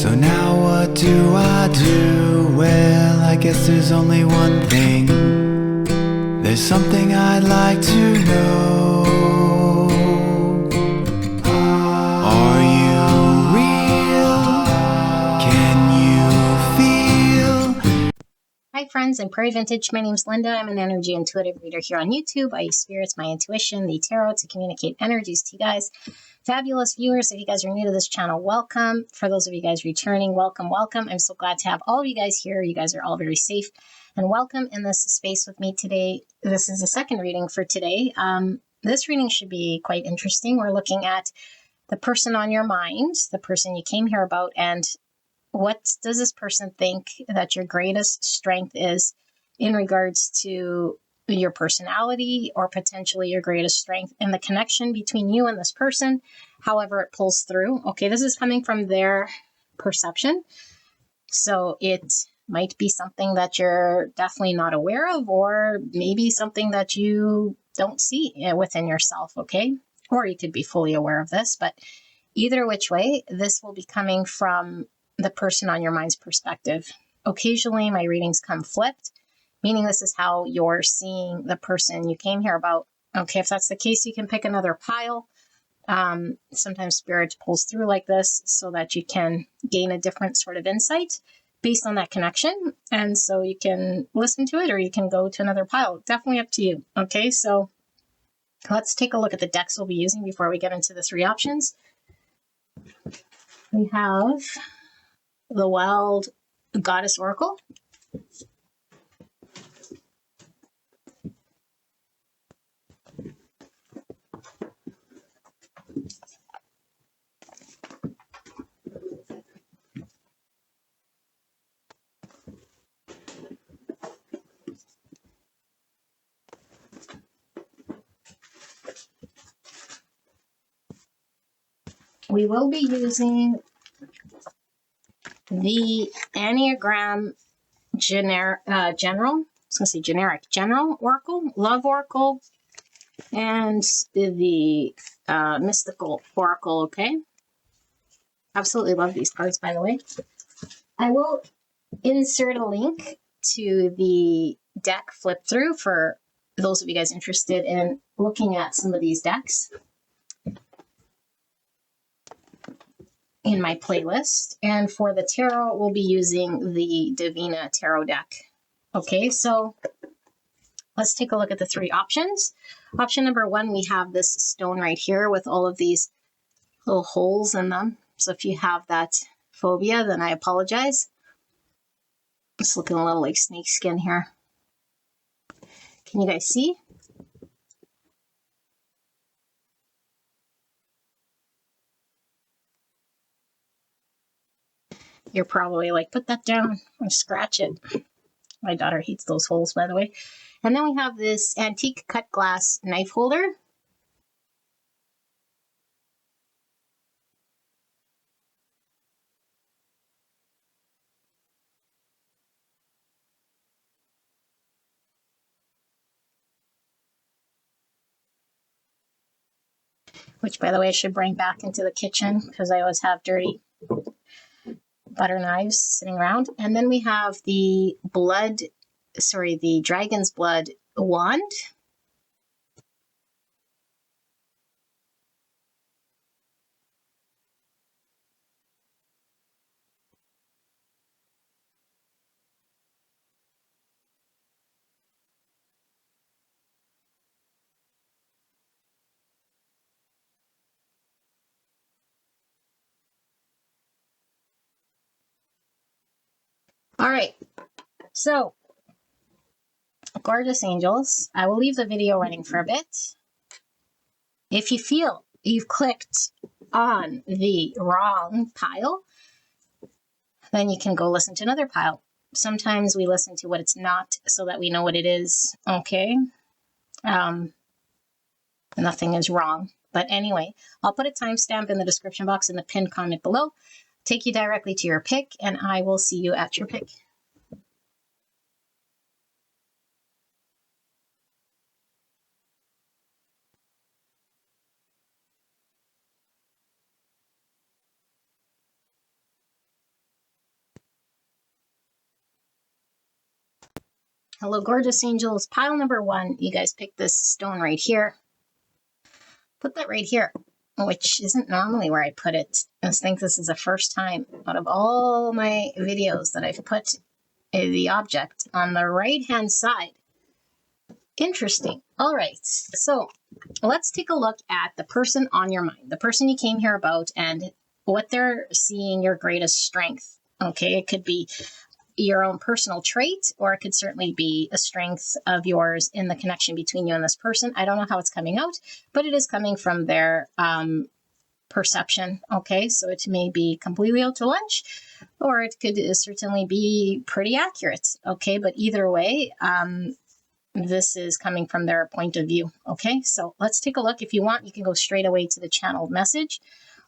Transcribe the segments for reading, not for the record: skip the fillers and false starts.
So now what do I do? Well, I guess there's only one thing. There's something I'd like to know. Are you real? Can you feel? Hi friends, I'm Prairie Vintage. My name's Linda. I'm an energy intuitive reader here on YouTube. I use spirits, my intuition, the tarot to communicate energies to you guys. Fabulous viewers, if you guys are new to this channel, welcome. For those of you guys returning, welcome, welcome. I'm so glad to have all of you guys here. You guys are all very safe and welcome in this space with me today. This is the second reading for today. This reading should be quite interesting. We're looking at the person on your mind, the person you came here about, and what does this person think that your greatest strength is in regards to your personality, or potentially your greatest strength in the connection between you and this person, however it pulls through. Okay, this is coming from their perception. So it might be something that you're definitely not aware of, or maybe something that you don't see within yourself, okay? Or you could be fully aware of this, but either which way, this will be coming from the person on your mind's perspective. Occasionally, my readings come flipped, meaning this is how you're seeing the person you came here about. Okay, if that's the case, you can pick another pile. Sometimes Spirit pulls through like this so that you can gain a different sort of insight based on that connection. And so you can listen to it or you can go to another pile. Definitely up to you. Okay, so let's take a look at the decks we'll be using before we get into the three options. We have the Wild Goddess Oracle. We will be using the Enneagram General, I was going to say generic, General Oracle, Love Oracle, and the Mystical Oracle, okay? Absolutely love these cards, by the way. I will insert a link to the deck flip through for those of you guys interested in looking at some of these decks in my playlist. And for the tarot, we'll be using the Divina Tarot deck. Okay, so let's take a look at the three options. Option number one, we have this stone right here with all of these little holes in them. So if you have that phobia, then I apologize. It's looking a little like snake skin here. Can you guys see? You're probably like, put that down or scratch it. My daughter hates those holes, by the way. And then we have this antique cut glass knife holder. Which, by the way, I should bring back into the kitchen because I always have dirty butter knives sitting around. And then we have the the dragon's blood wand. All right, so gorgeous angels, I will leave the video running for a bit. If you feel you've clicked on the wrong pile, then you can go listen to another pile. Sometimes we listen to what it's not so that we know what it is, okay? Nothing is wrong. But anyway, I'll put a timestamp in the description box in the pinned comment below. Take you directly to your pick, and I will see you at your pick. Hello, gorgeous angels. Pile number 1. You guys picked this stone right here. Put that right here, which isn't normally where I put it. I think this is the first time out of all my videos that I've put the object on the right-hand side. Interesting. All right. So let's take a look at the person on your mind, the person you came here about, and what they're seeing your greatest strength. Okay. It could be your own personal trait, or it could certainly be a strength of yours in the connection between you and this person. I don't know how it's coming out, but it is coming from their perception. Okay. So it may be completely out to lunch, or it could certainly be pretty accurate. Okay. But either way, this is coming from their point of view. Okay, so let's take a look. If you want, you can go straight away to the channeled message.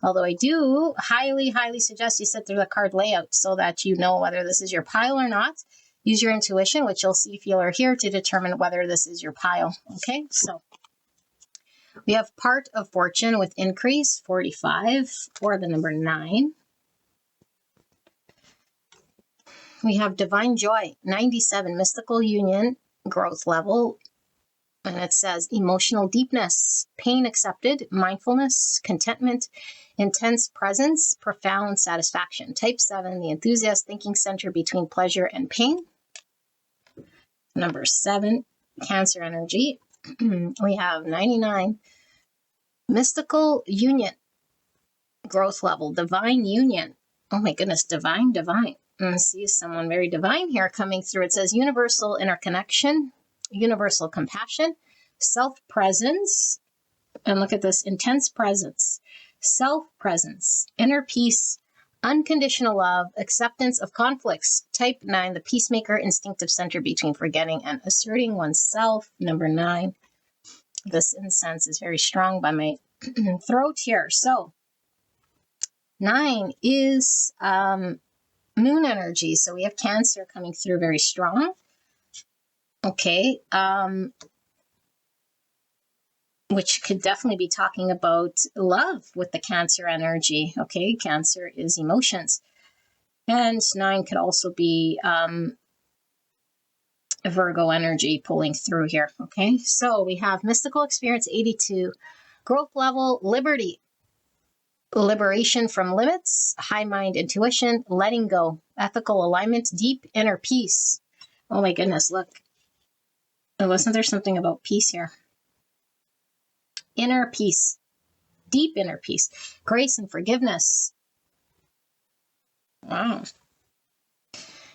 Although I do highly, highly suggest you sit through the card layout so that you know whether this is your pile or not. Use your intuition, which you'll see, feel, or hear to determine whether this is your pile. Okay, so we have part of fortune with increase, 45, or the number 9. We have divine joy, 97, mystical union, growth level, and it says emotional deepness, pain accepted, mindfulness, contentment, intense presence, profound satisfaction. Type 7, the enthusiast thinking center between pleasure and pain. Number 7, Cancer energy. We have 99, mystical union, growth level, divine union. Oh my goodness, divine. I see someone very divine here coming through. It says universal interconnection, universal compassion, self-presence, and look at this, intense presence, self-presence, inner peace, unconditional love, acceptance of conflicts. Type 9, the peacemaker, instinctive center between forgetting and asserting oneself. Number 9, this incense is very strong by my throat here. So 9 is moon energy. So we have Cancer coming through very strong. Okay. Which could definitely be talking about love with the Cancer energy. Okay. Cancer is emotions. And 9 could also be Virgo energy pulling through here. Okay. So we have mystical experience, 82, growth level, liberty, liberation from limits, high mind intuition, letting go, ethical alignment, deep inner peace. Oh my goodness, look. Wasn't there something about peace here? Inner peace, deep inner peace, grace and forgiveness. Wow.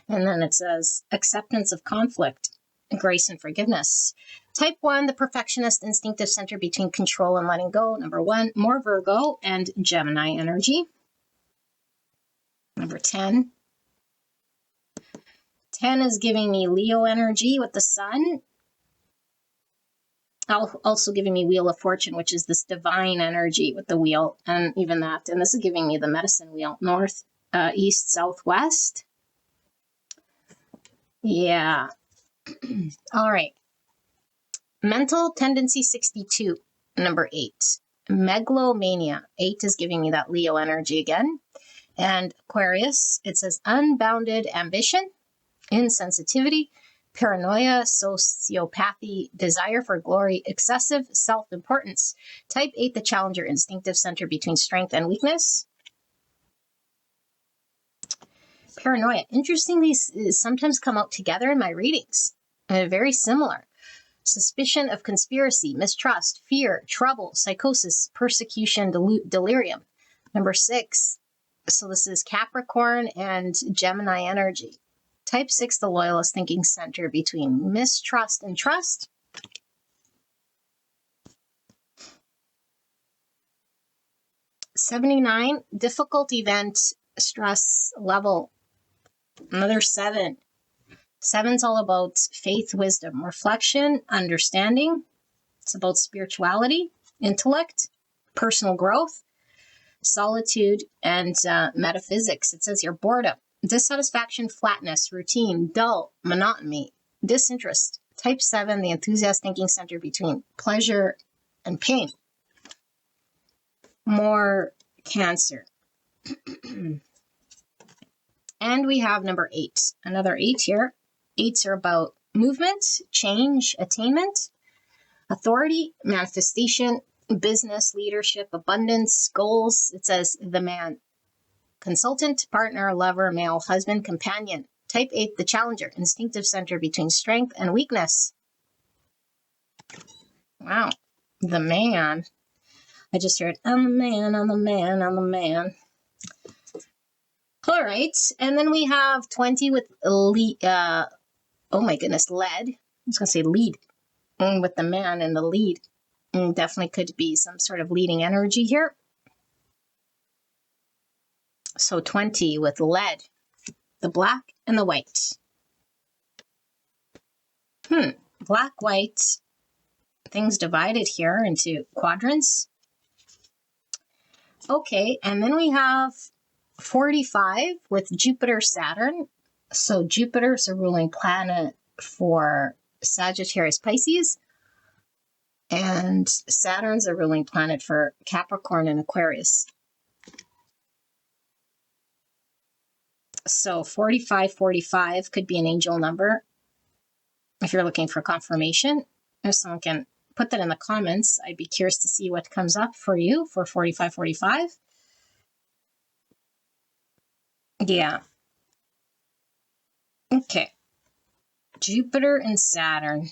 And then it says acceptance of conflict, grace and forgiveness. Type 1, the perfectionist instinctive center between control and letting go. Number 1, more Virgo and Gemini energy. Number 10. 10 is giving me Leo energy with the sun. Also giving me Wheel of Fortune, which is this divine energy with the wheel, and even that. And this is giving me the medicine wheel, north, east, south, west. Yeah. All right. Mental tendency 62, number 8. Megalomania. 8 is giving me that Leo energy again. And Aquarius, it says unbounded ambition, insensitivity, paranoia, sociopathy, desire for glory, excessive self-importance. Type 8, the challenger, instinctive center between strength and weakness. Paranoia. Interestingly, sometimes come out together in my readings. Very similar. Suspicion of conspiracy, mistrust, fear, trouble, psychosis, persecution, delirium. Number 6. So this is Capricorn and Gemini energy. Type 6, the loyalist thinking center between mistrust and trust. '79, difficult event, stress level. Another 7. 7's all about faith, wisdom, reflection, understanding. It's about spirituality, intellect, personal growth, solitude, and metaphysics. It says here boredom, dissatisfaction, flatness, routine, dull, monotony, disinterest. Type 7, the enthusiast thinking center between pleasure and pain. More Cancer. And we have number 8. Another 8 here. 8s are about movement, change, attainment, authority, manifestation, business, leadership, abundance, goals. It says the man, consultant, partner, lover, male, husband, companion. Type 8, the challenger, instinctive center between strength and weakness. Wow. The man. I just heard, I'm the man, I'm the man, I'm the man. All right. And then we have 20 with lead. Oh my goodness, lead. I was going to say lead. With the man in the lead. Definitely could be some sort of leading energy here. So 20 with lead. The black and the white. Black, white. Things divided here into quadrants. Okay, and then we have 45 with Jupiter, Saturn. So Jupiter is a ruling planet for Sagittarius, Pisces. And Saturn's a ruling planet for Capricorn and Aquarius. So 4545 could be an angel number. If you're looking for confirmation, if someone can put that in the comments, I'd be curious to see what comes up for you for 4545. Yeah. Okay. Jupiter and Saturn.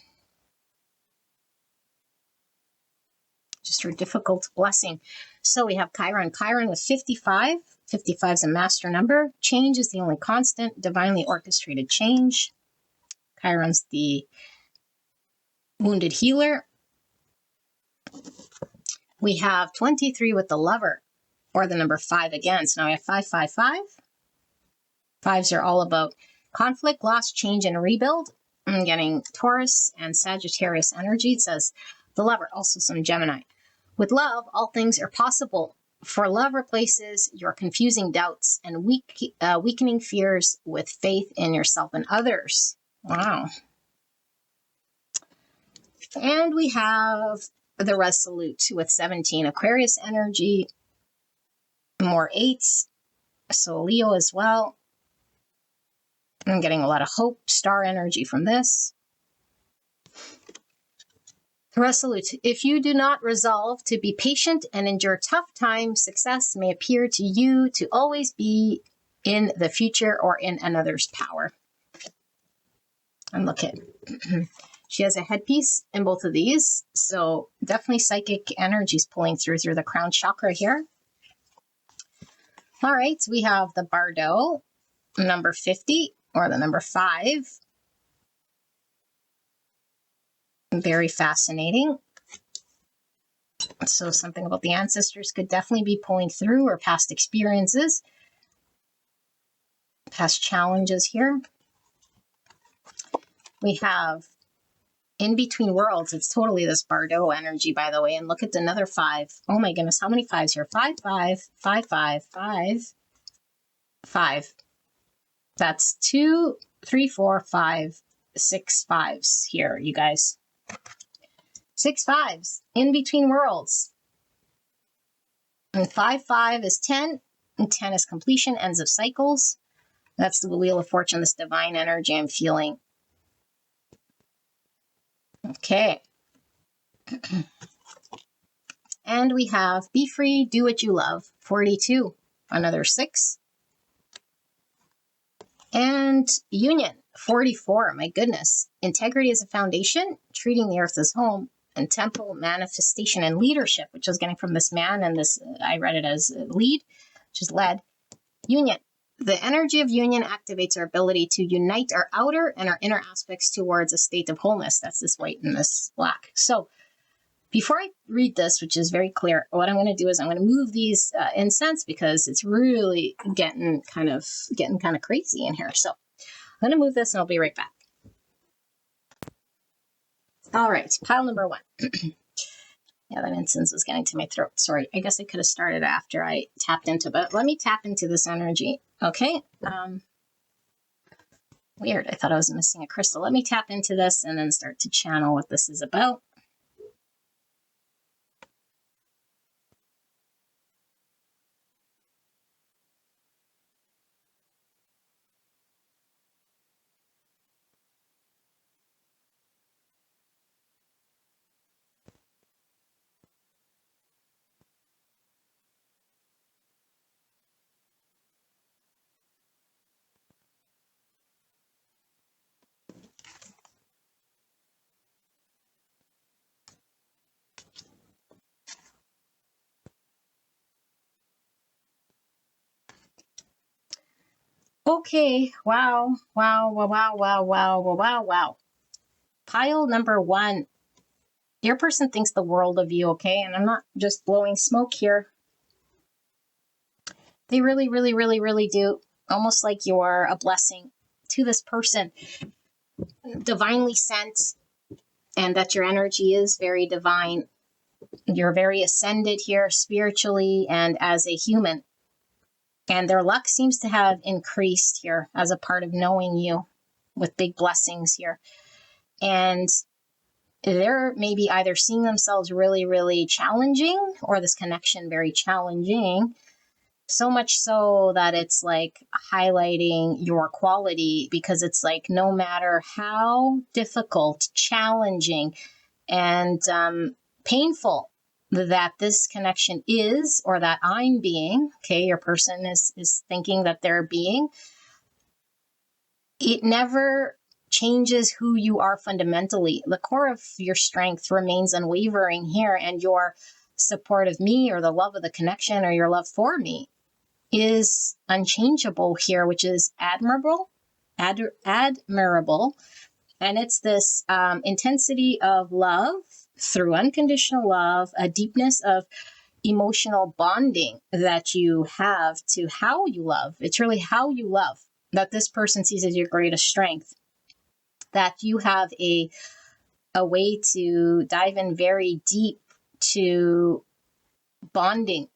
Just a difficult blessing. So we have Chiron. Chiron with 55. 55 is a master number. Change is the only constant. Divinely orchestrated change. Chiron's the wounded healer. We have 23 with the lover, or the number 5 again. So now we have 555. Fives are all about conflict, loss, change, and rebuild. I'm getting Taurus and Sagittarius energy. It says the lover, also some Gemini. With love, all things are possible. For love replaces your confusing doubts and weakening fears with faith in yourself and others. Wow. And we have the Resolute with 17. Aquarius energy, more 8s. So Leo as well. I'm getting a lot of hope, star energy from this. Resolute. If you do not resolve to be patient and endure tough times, success may appear to you to always be in the future or in another's power. And look at, she has a headpiece in both of these. So definitely psychic energies pulling through the crown chakra here. All right, we have the Bardo, number 50, or the number 5. Very fascinating. So something about the ancestors could definitely be pulling through, or past experiences, past challenges here. We have in between worlds. It's totally this Bardo energy, by the way. And look at another 5. Oh my goodness, how many 5s here? 5, 5, 5, 5, 5, 5. That's 2, 3, 4, 5, 6 5s here, you guys. 6 5s in between worlds. And 5, 5 is 10, and 10 is completion, ends of cycles. That's the Wheel of Fortune, this divine energy I'm feeling. Okay. And we have Be Free, Do What You Love, 42, another 6. And Union, 44, my goodness. Integrity as a foundation, treating the earth as home, and Temple, manifestation and leadership, which I was getting from this man, and this, I read it as lead, which is led. Union. The energy of union activates our ability to unite our outer and our inner aspects towards a state of wholeness. That's this white and this black. So before I read this, which is very clear, what I'm going to do is I'm going to move these incense, because it's really getting kind of crazy in here. So I'm going to move this and I'll be right back. All right, pile number 1. Yeah, that incense was getting to my throat. Sorry, I guess I could have started after I tapped into it, but let me tap into this energy. Okay. Weird. I thought I was missing a crystal. Let me tap into this and then start to channel what this is about. Okay. Wow. Wow. Wow. Wow. Wow. Wow. Wow. Wow. Wow. Pile number one. Your person thinks the world of you, okay? And I'm not just blowing smoke here. They really, really, really, really do. Almost like you're a blessing to this person, divinely sent, and that your energy is very divine. You're very ascended here spiritually and as a human. And their luck seems to have increased here as a part of knowing you with big blessings here. And they're maybe either seeing themselves really, really challenging or this connection very challenging. So much so that it's like highlighting your quality, because it's like no matter how difficult, challenging, and painful that this connection is, or that I'm being, okay, your person is thinking that they're being, it never changes who you are fundamentally. The core of your strength remains unwavering here, and your support of me, or the love of the connection, or your love for me is unchangeable here, which is admirable. Admirable. And it's this intensity of love through unconditional love, a deepness of emotional bonding that you have to how you love. It's really how you love that this person sees as your greatest strength. That you have a way to dive in very deep to bonding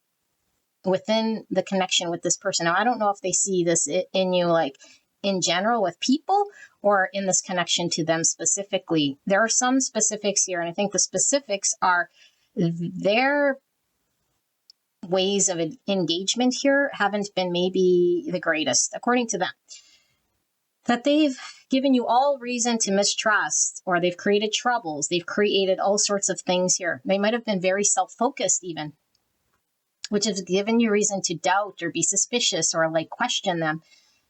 within the connection with this person. Now, I don't know if they see this in you, like in general with people, or in this connection to them specifically. There are some specifics here, and I think the specifics are their ways of engagement here haven't been maybe the greatest, according to them. That they've given you all reason to mistrust, or they've created troubles, they've created all sorts of things here. They might have been very self-focused even, which has given you reason to doubt or be suspicious or like question them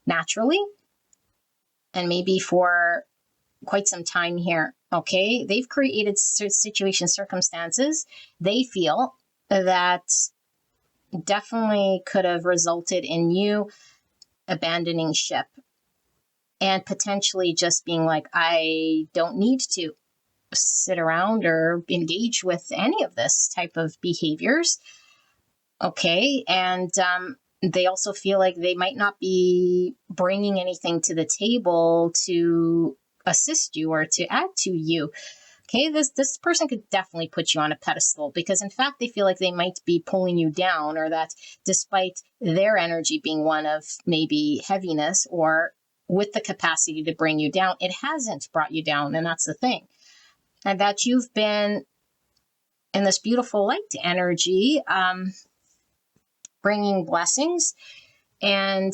naturally, and maybe for quite some time here. Okay, they've created situations, circumstances they feel that definitely could have resulted in you abandoning ship and potentially just being like, I don't need to sit around or engage with any of this type of behaviors. Okay, and they also feel like they might not be bringing anything to the table to assist you or to add to you. Okay, this person could definitely put you on a pedestal, because in fact they feel like they might be pulling you down, or that despite their energy being one of maybe heaviness or with the capacity to bring you down, it hasn't brought you down, and that's the thing. And that you've been in this beautiful light energy, bringing blessings. And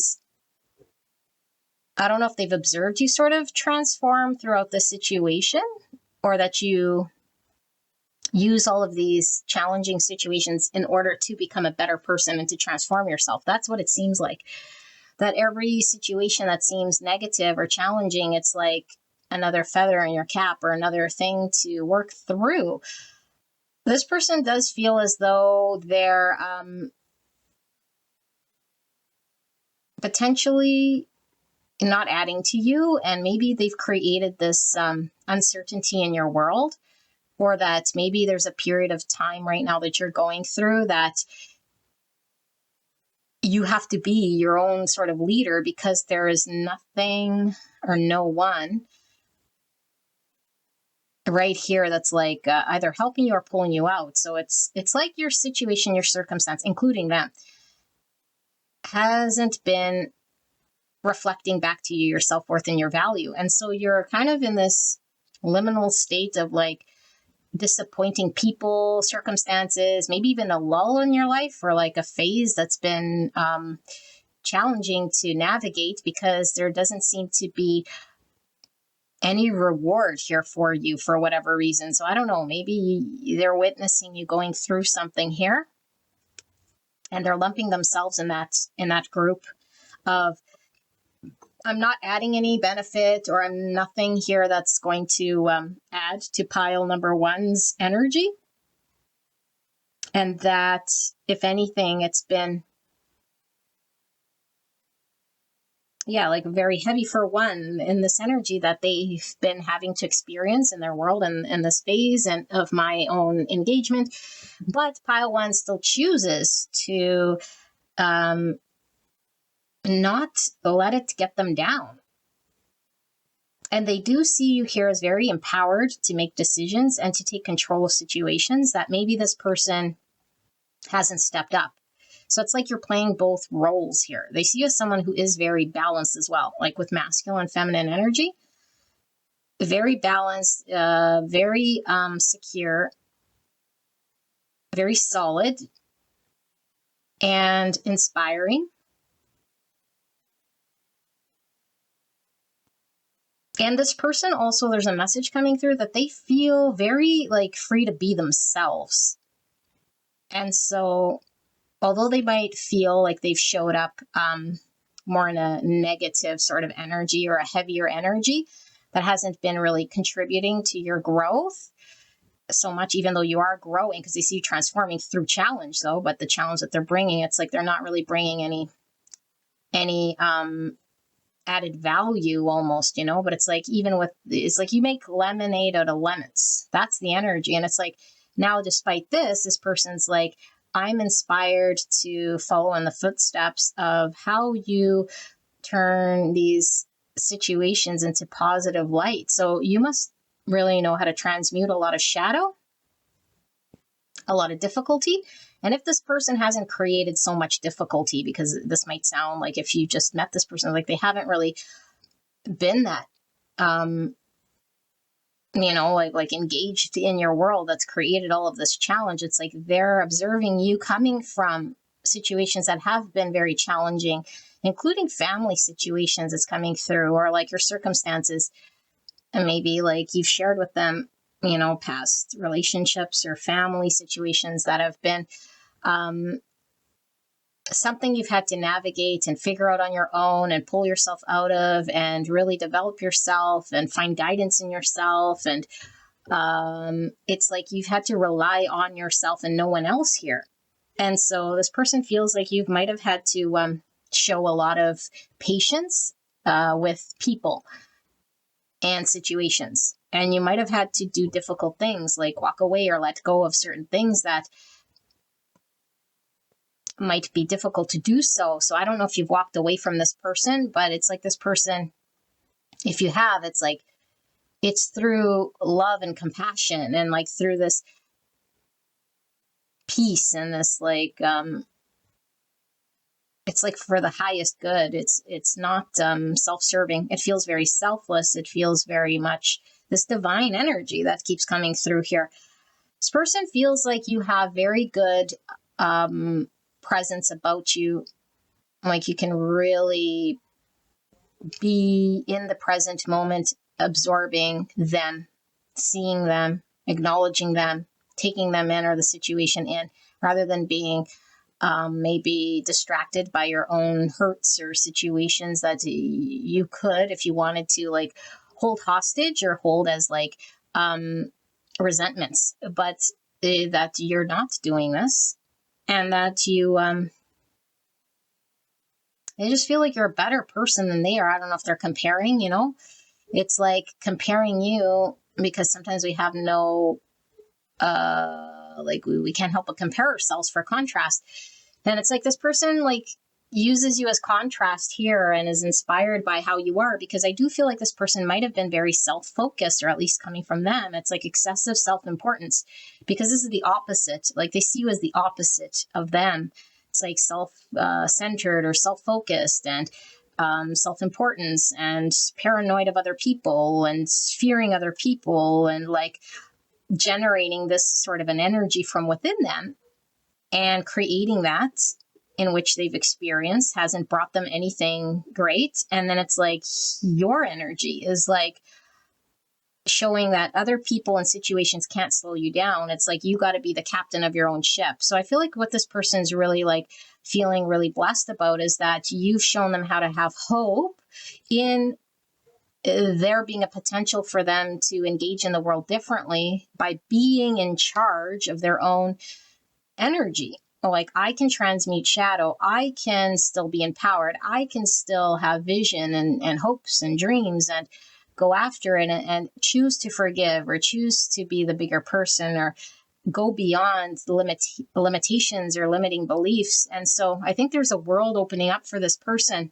I don't know if they've observed you sort of transform throughout the situation, or that you use all of these challenging situations in order to become a better person and to transform yourself. That's what it seems like. That every situation that seems negative or challenging, it's like another feather in your cap or another thing to work through. This person does feel as though they're potentially not adding to you, and maybe they've created this uncertainty in your world, or that maybe there's a period of time right now that you're going through that you have to be your own sort of leader, because there is nothing or no one right here that's like either helping you or pulling you out. So it's like your situation, your circumstance, including them, hasn't been reflecting back to you your self-worth and your value. And so you're kind of in this liminal state of like disappointing people, circumstances, maybe even a lull in your life, or like a phase that's been challenging to navigate, because there doesn't seem to be any reward here for you for whatever reason. So I don't know, maybe they're witnessing you going through something here, and they're lumping themselves in that group of, I'm not adding any benefit, or I'm nothing here that's going to add to pile number one's energy. And that, if anything, it's been yeah, like very heavy for one in this energy that they've been having to experience in their world and this phase and of my own engagement. But pile one still chooses to not let it get them down. And they do see you here as very empowered to make decisions and to take control of situations that maybe this person hasn't stepped up. So it's like you're playing both roles here. They see you as someone who is very balanced as well, like with masculine and feminine energy. Very balanced, very secure, very solid, and inspiring. And this person also, there's a message coming through that they feel very like free to be themselves. And so, although they might feel like they've showed up more in a negative sort of energy or a heavier energy that hasn't been really contributing to your growth so much, even though you are growing, because they see you transforming through challenge, though. But the challenge that they're bringing, it's like they're not really bringing any added value almost, you know. But it's like, even with, it's like you make lemonade out of lemons. That's the energy. And it's like, now despite this person's like, I'm inspired to follow in the footsteps of how you turn these situations into positive light. So you must really know how to transmute a lot of shadow, a lot of difficulty. And if this person hasn't created so much difficulty, because this might sound like if you just met this person, like they haven't really been that, like engaged in your world that's created all of this challenge. It's like they're observing you coming from situations that have been very challenging, including family situations that's coming through, or like your circumstances. And maybe like you've shared with them, past relationships or family situations that have been something you've had to navigate and figure out on your own and pull yourself out of and really develop yourself and find guidance in yourself. And it's like you've had to rely on yourself and no one else here. And so this person feels like you might have had to show a lot of patience with people and situations. And you might have had to do difficult things like walk away or let go of certain things that might be difficult to do so. So I don't know if you've walked away from this person, but it's like this person, if you have, it's like it's through love and compassion and like through this peace and this like it's like for the highest good. It's not self-serving. It feels very selfless. It feels very much this divine energy that keeps coming through here. This person feels like you have very good presence about you. Like you can really be in the present moment, absorbing them, seeing them, acknowledging them, taking them in or the situation in, rather than being maybe distracted by your own hurts or situations that you could, if you wanted to, like hold hostage or hold as like resentments, but that you're not doing this, and that you they just feel like you're a better person than they are. I don't know if they're comparing, it's like comparing you, because sometimes we have no like we can't help but compare ourselves for contrast. And it's like this person like uses you as contrast here and is inspired by how you are, because I do feel like this person might have been very self-focused, or at least coming from them, it's like excessive self-importance, because this is the opposite. Like they see you as the opposite of them. It's like self-centered or self-focused and self-importance and paranoid of other people and fearing other people and like generating this sort of an energy from within them and creating that in which they've experienced hasn't brought them anything great. And then it's like your energy is like showing that other people and situations can't slow you down. It's like you got to be the captain of your own ship. So I feel like what this person's really like feeling really blessed about is that you've shown them how to have hope in there being a potential for them to engage in the world differently by being in charge of their own energy. like I can transmute shadow, I can still be empowered, I can still have vision and hopes and dreams and go after it and choose to forgive or choose to be the bigger person or go beyond the limitations or limiting beliefs. And so I think there's a world opening up for this person,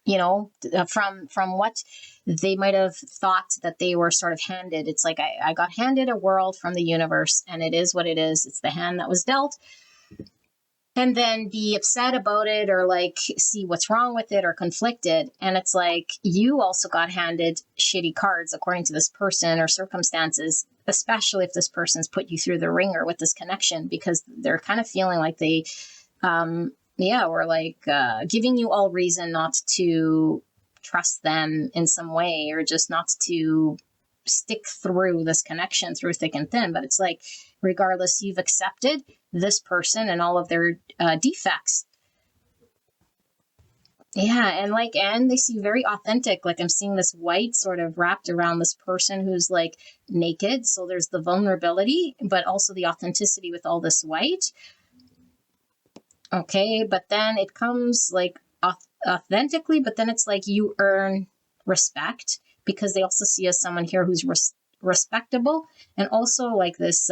you know, from what they might have thought that they were sort of handed. It's like I got handed a world from the universe, and it is what it is. It's the hand that was dealt. And then be upset about it or like see what's wrong with it or conflicted. And it's like you also got handed shitty cards according to this person or circumstances, especially if this person's put you through the ringer with this connection, because they're kind of feeling like they were like giving you all reason not to trust them in some way, or just not to stick through this connection through thick and thin. But it's like, regardless, you've accepted this person and all of their defects. Yeah, and they seem very authentic. Like I'm seeing this white sort of wrapped around this person who's like naked. So there's the vulnerability, but also the authenticity with all this white. Okay, but then it comes like authentically, but then it's like you earn respect, because they also see as someone here who's respectable, and also like this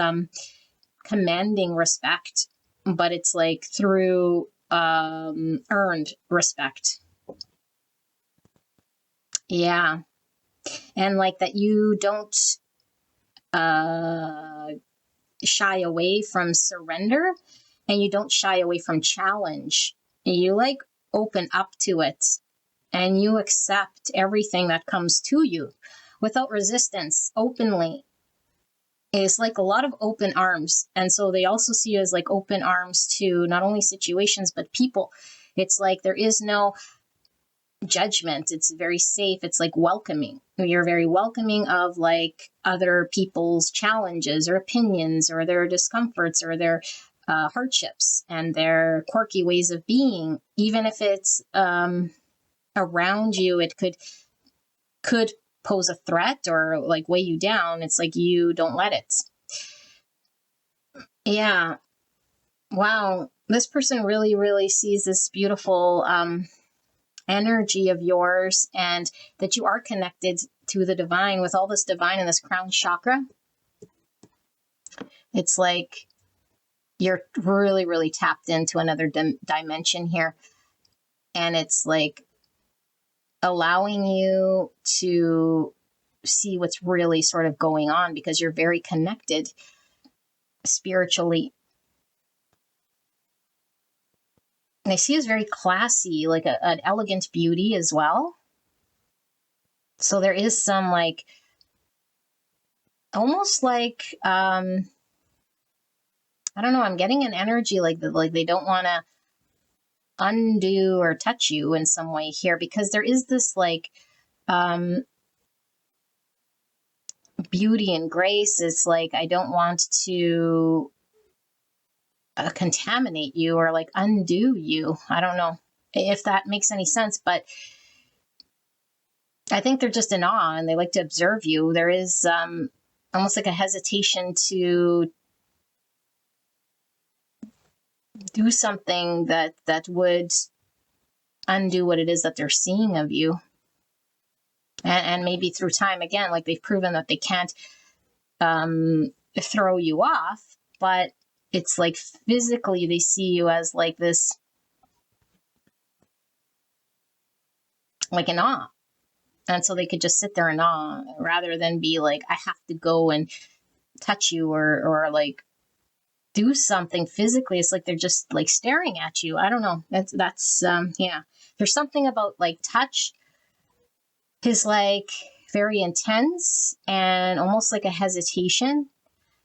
commanding respect, but it's like through earned respect. Yeah. And like that you don't shy away from surrender, and you don't shy away from challenge. You like open up to it, and you accept everything that comes to you without resistance, openly. It's like a lot of open arms. And so they also see you as like open arms to not only situations, but people. It's like there is no judgment. It's very safe. It's like welcoming. You're very welcoming of like other people's challenges or opinions or their discomforts or their hardships and their quirky ways of being. Even if it's around you, it could pose a threat or like weigh you down. It's like you don't let it. Yeah. Wow. This person really, really sees this beautiful energy of yours, and that you are connected to the divine with all this divine in this crown chakra. It's like you're really, really tapped into another dimension here. And it's like allowing you to see what's really sort of going on, because you're very connected spiritually. And I see as very classy, like an elegant beauty as well. So there is some like, almost like, I don't know, I'm getting an energy like they don't want to undo or touch you in some way here, because there is this like beauty and grace. It's like, I don't want to contaminate you or like undo you. I don't know if that makes any sense, but I think they're just in awe and they like to observe you. There is almost like a hesitation to do something that would undo what it is that they're seeing of you. And maybe through time, again, like they've proven that they can't throw you off, but it's like physically they see you as like this, like in awe. And so they could just sit there in awe rather than be like, I have to go and touch you or like do something physically. It's like they're just like staring at you. I don't know. That's yeah. There's something about like touch is like very intense and almost like a hesitation.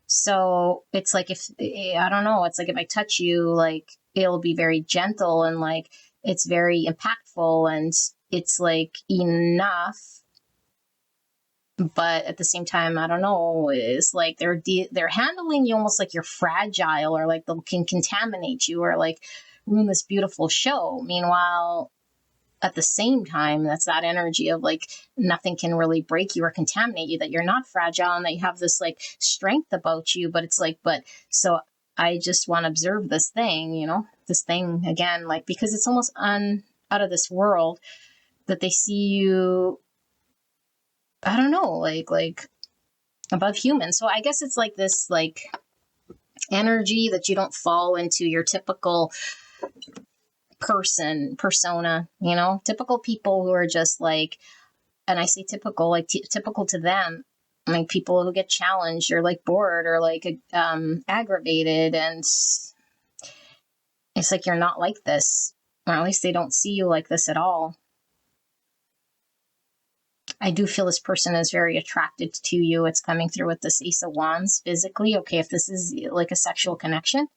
So it's like, if I don't know, it's like if I touch you, like it'll be very gentle and like it's very impactful and it's like enough. But at the same time, I don't know, it's like they're handling you almost like you're fragile, or like they can contaminate you or like ruin this beautiful show. Meanwhile, at the same time, that's that energy of like nothing can really break you or contaminate you, that you're not fragile and that you have this like strength about you. But it's like, but so I just want to observe this thing, you know, this thing again, like, because it's almost out of this world that they see you, I don't know, like above human. So I guess it's like this, like, energy that you don't fall into your typical persona, you know, typical people who are just like, and I say typical, like typical to them, like people who get challenged or like bored or like aggravated, and it's like you're not like this, or at least they don't see you like this at all. I do feel this person is very attracted to you. It's coming through with this Ace of Wands physically. Okay, if this is like a sexual connection.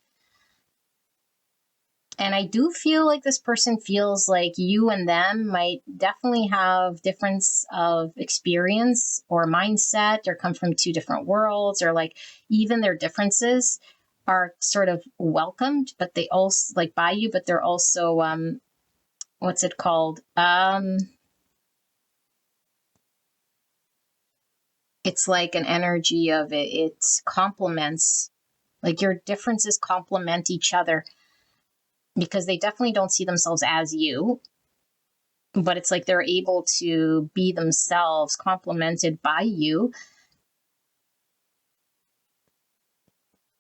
And I do feel like this person feels like you and them might definitely have difference of experience or mindset, or come from two different worlds, or like even their differences are sort of welcomed, but they also like by you, but they're also, what's it called? It's like an energy of it complements, like your differences complement each other, because they definitely don't see themselves as you, but it's like they're able to be themselves complemented by you.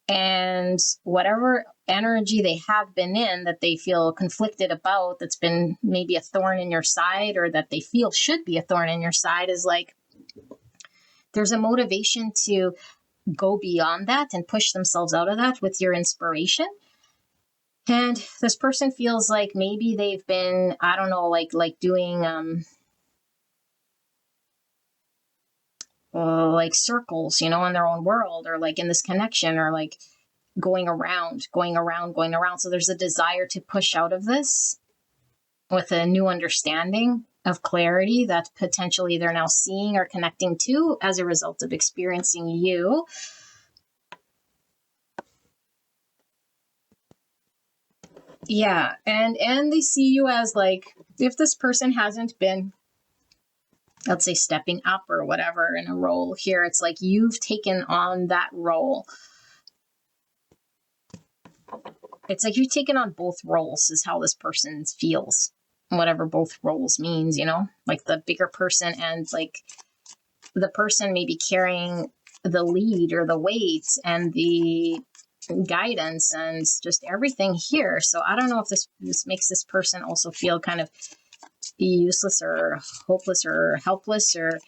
And whatever energy they have been in that they feel conflicted about, that's been maybe a thorn in your side, or that they feel should be a thorn in your side, is like there's a motivation to go beyond that and push themselves out of that with your inspiration. And this person feels like maybe they've been, I don't know, like doing like circles, you know, in their own world, or like in this connection, or like going around. So there's a desire to push out of this with a new understanding of clarity that potentially they're now seeing or connecting to as a result of experiencing you. Yeah, and they see you as like, if this person hasn't been, let's say, stepping up or whatever in a role here, it's like you've taken on that role. It's like you've taken on both roles, is how this person feels, whatever both roles means, you know, like the bigger person, and like the person maybe carrying the lead or the weight and the guidance and just everything here. So I don't know if this makes this person also feel kind of useless or hopeless or helpless or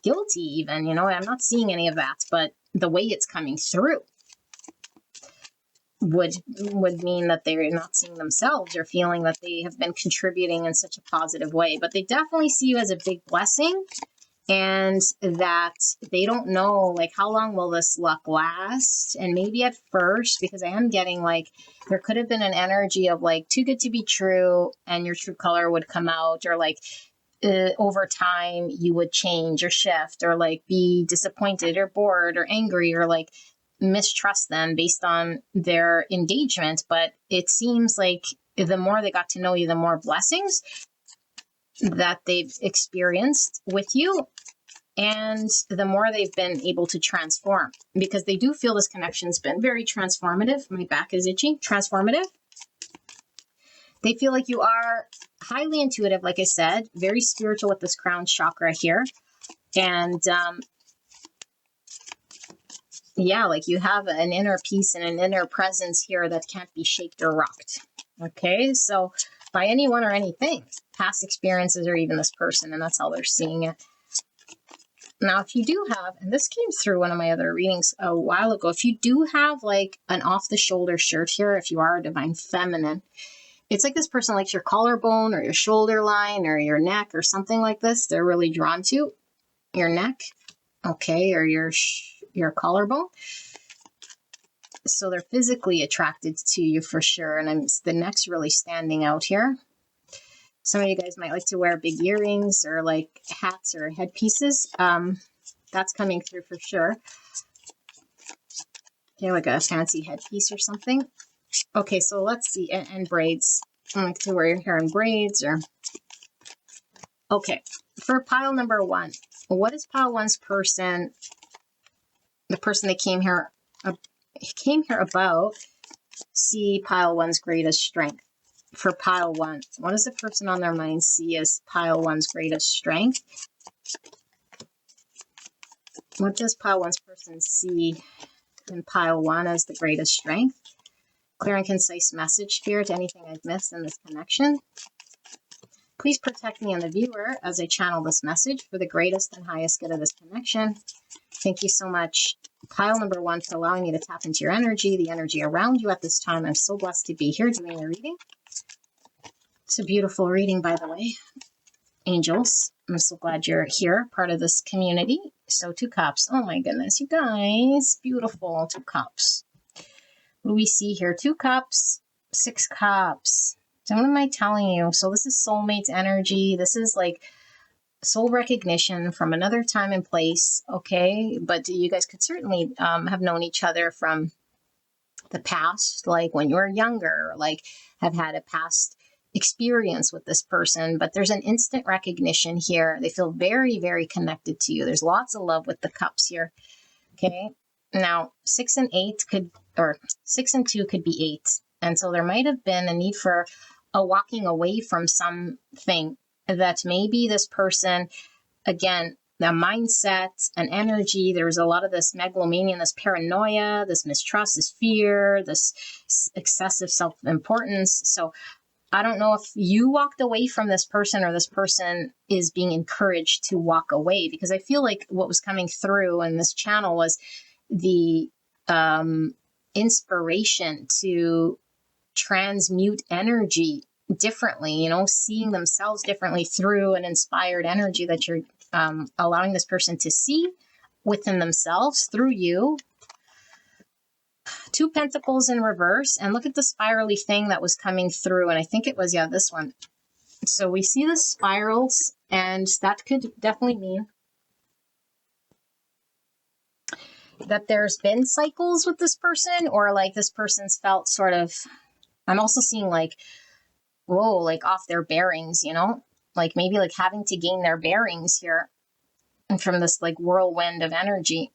guilty even, you know. I'm not seeing any of that, but the way it's coming through would mean that they're not seeing themselves or feeling that they have been contributing in such a positive way. But they definitely see you as a big blessing, and that they don't know like how long will this luck last. And maybe at first, because I am getting like there could have been an energy of like too good to be true, and your true color would come out, or like over time you would change or shift, or like be disappointed or bored or angry, or like mistrust them based on their engagement. But it seems like the more they got to know you, the more blessings that they've experienced with you, and the more they've been able to transform, because they do feel this connection's been very transformative. My back is itchy. Transformative. They feel like you are highly intuitive, like I said, very spiritual with this crown chakra here. And yeah, like you have an inner peace and an inner presence here that can't be shaked or rocked. Okay, so by anyone or anything, past experiences, or even this person, and that's how they're seeing it. Now, if you do have, and this came through one of my other readings a while ago, if you do have like an off-the-shoulder shirt here, if you are a divine feminine, it's like this person likes your collarbone or your shoulder line or your neck or something like this. They're really drawn to your neck, okay, or your collarbone. So they're physically attracted to you for sure. And the neck's really standing out here. Some of you guys might like to wear big earrings or like hats or headpieces. That's coming through for sure. Okay, like a fancy headpiece or something. Okay, so let's see. And braids. I like to wear your hair in braids or... Okay, for pile number one, what is pile one's person, the person that came here came here about see pile one's greatest strength. For pile one, what does the person on their mind see as pile one's greatest strength? What does pile one's person see in pile one as the greatest strength? Clear and concise message, Spirit, anything I've missed in this connection. Please protect me and the viewer as I channel this message for the greatest and highest good of this connection. Thank you so much, pile number one, for allowing me to tap into your energy, the energy around you at this time. I'm so blessed to be here doing the reading. It's a beautiful reading, by the way. Angels, I'm so glad you're here, part of this community. So 2 cups. Oh my goodness, you guys. Beautiful. 2 cups. What do we see here? 2 cups, 6 cups. So what am I telling you? So this is soulmates energy. This is like soul recognition from another time and place. Okay. But you guys could certainly have known each other from the past, like when you were younger, like have had a past experience with this person, but there's an instant recognition here. They feel very, very connected to you. There's lots of love with the cups here. Okay. Now 6 and 8 could, or 6 and 2 could be 8. And so there might have been a need for a walking away from something that maybe this person, again, the mindset and energy, there was a lot of this megalomania, this paranoia, this mistrust, this fear, this excessive self-importance. So I don't know if you walked away from this person or this person is being encouraged to walk away, because I feel like what was coming through in this channel was the inspiration to transmute energy differently, you know, seeing themselves differently through an inspired energy that you're allowing this person to see within themselves through you. 2 pentacles in reverse, and look at the spirally thing that was coming through, and I think it was, yeah, this one. So we see the spirals, and that could definitely mean that there's been cycles with this person, or like this person's felt sort of, I'm also seeing like, whoa, like off their bearings, you know, like maybe like having to gain their bearings here from this like whirlwind of energy.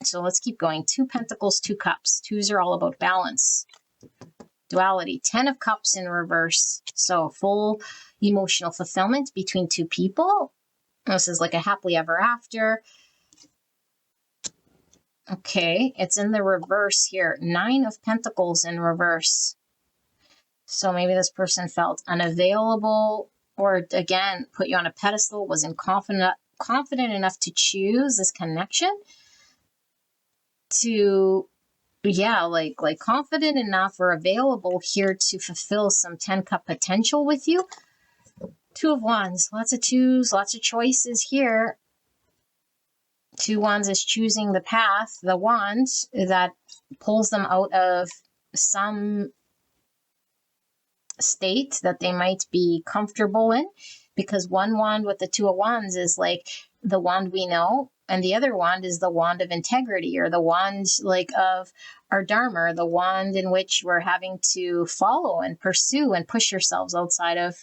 So let's keep going. 2 pentacles, 2 cups. 2s are all about balance, duality. 10 of cups in reverse. So full emotional fulfillment between 2 people. This is like a happily ever after. Okay, it's in the reverse here. 9 of pentacles in reverse. So maybe this person felt unavailable, or again, put you on a pedestal, wasn't confident enough to choose this connection. To, yeah, like confident enough or available here to fulfill some 10 cup potential with you. 2 of Wands, lots of 2s, lots of choices here. 2 Wands is choosing the path, the wand that pulls them out of some state that they might be comfortable in, because 1 wand with the 2 of Wands is like the wand we know, and the other wand is the wand of integrity, or the wand like of our dharma, the wand in which we're having to follow and pursue and push yourselves outside of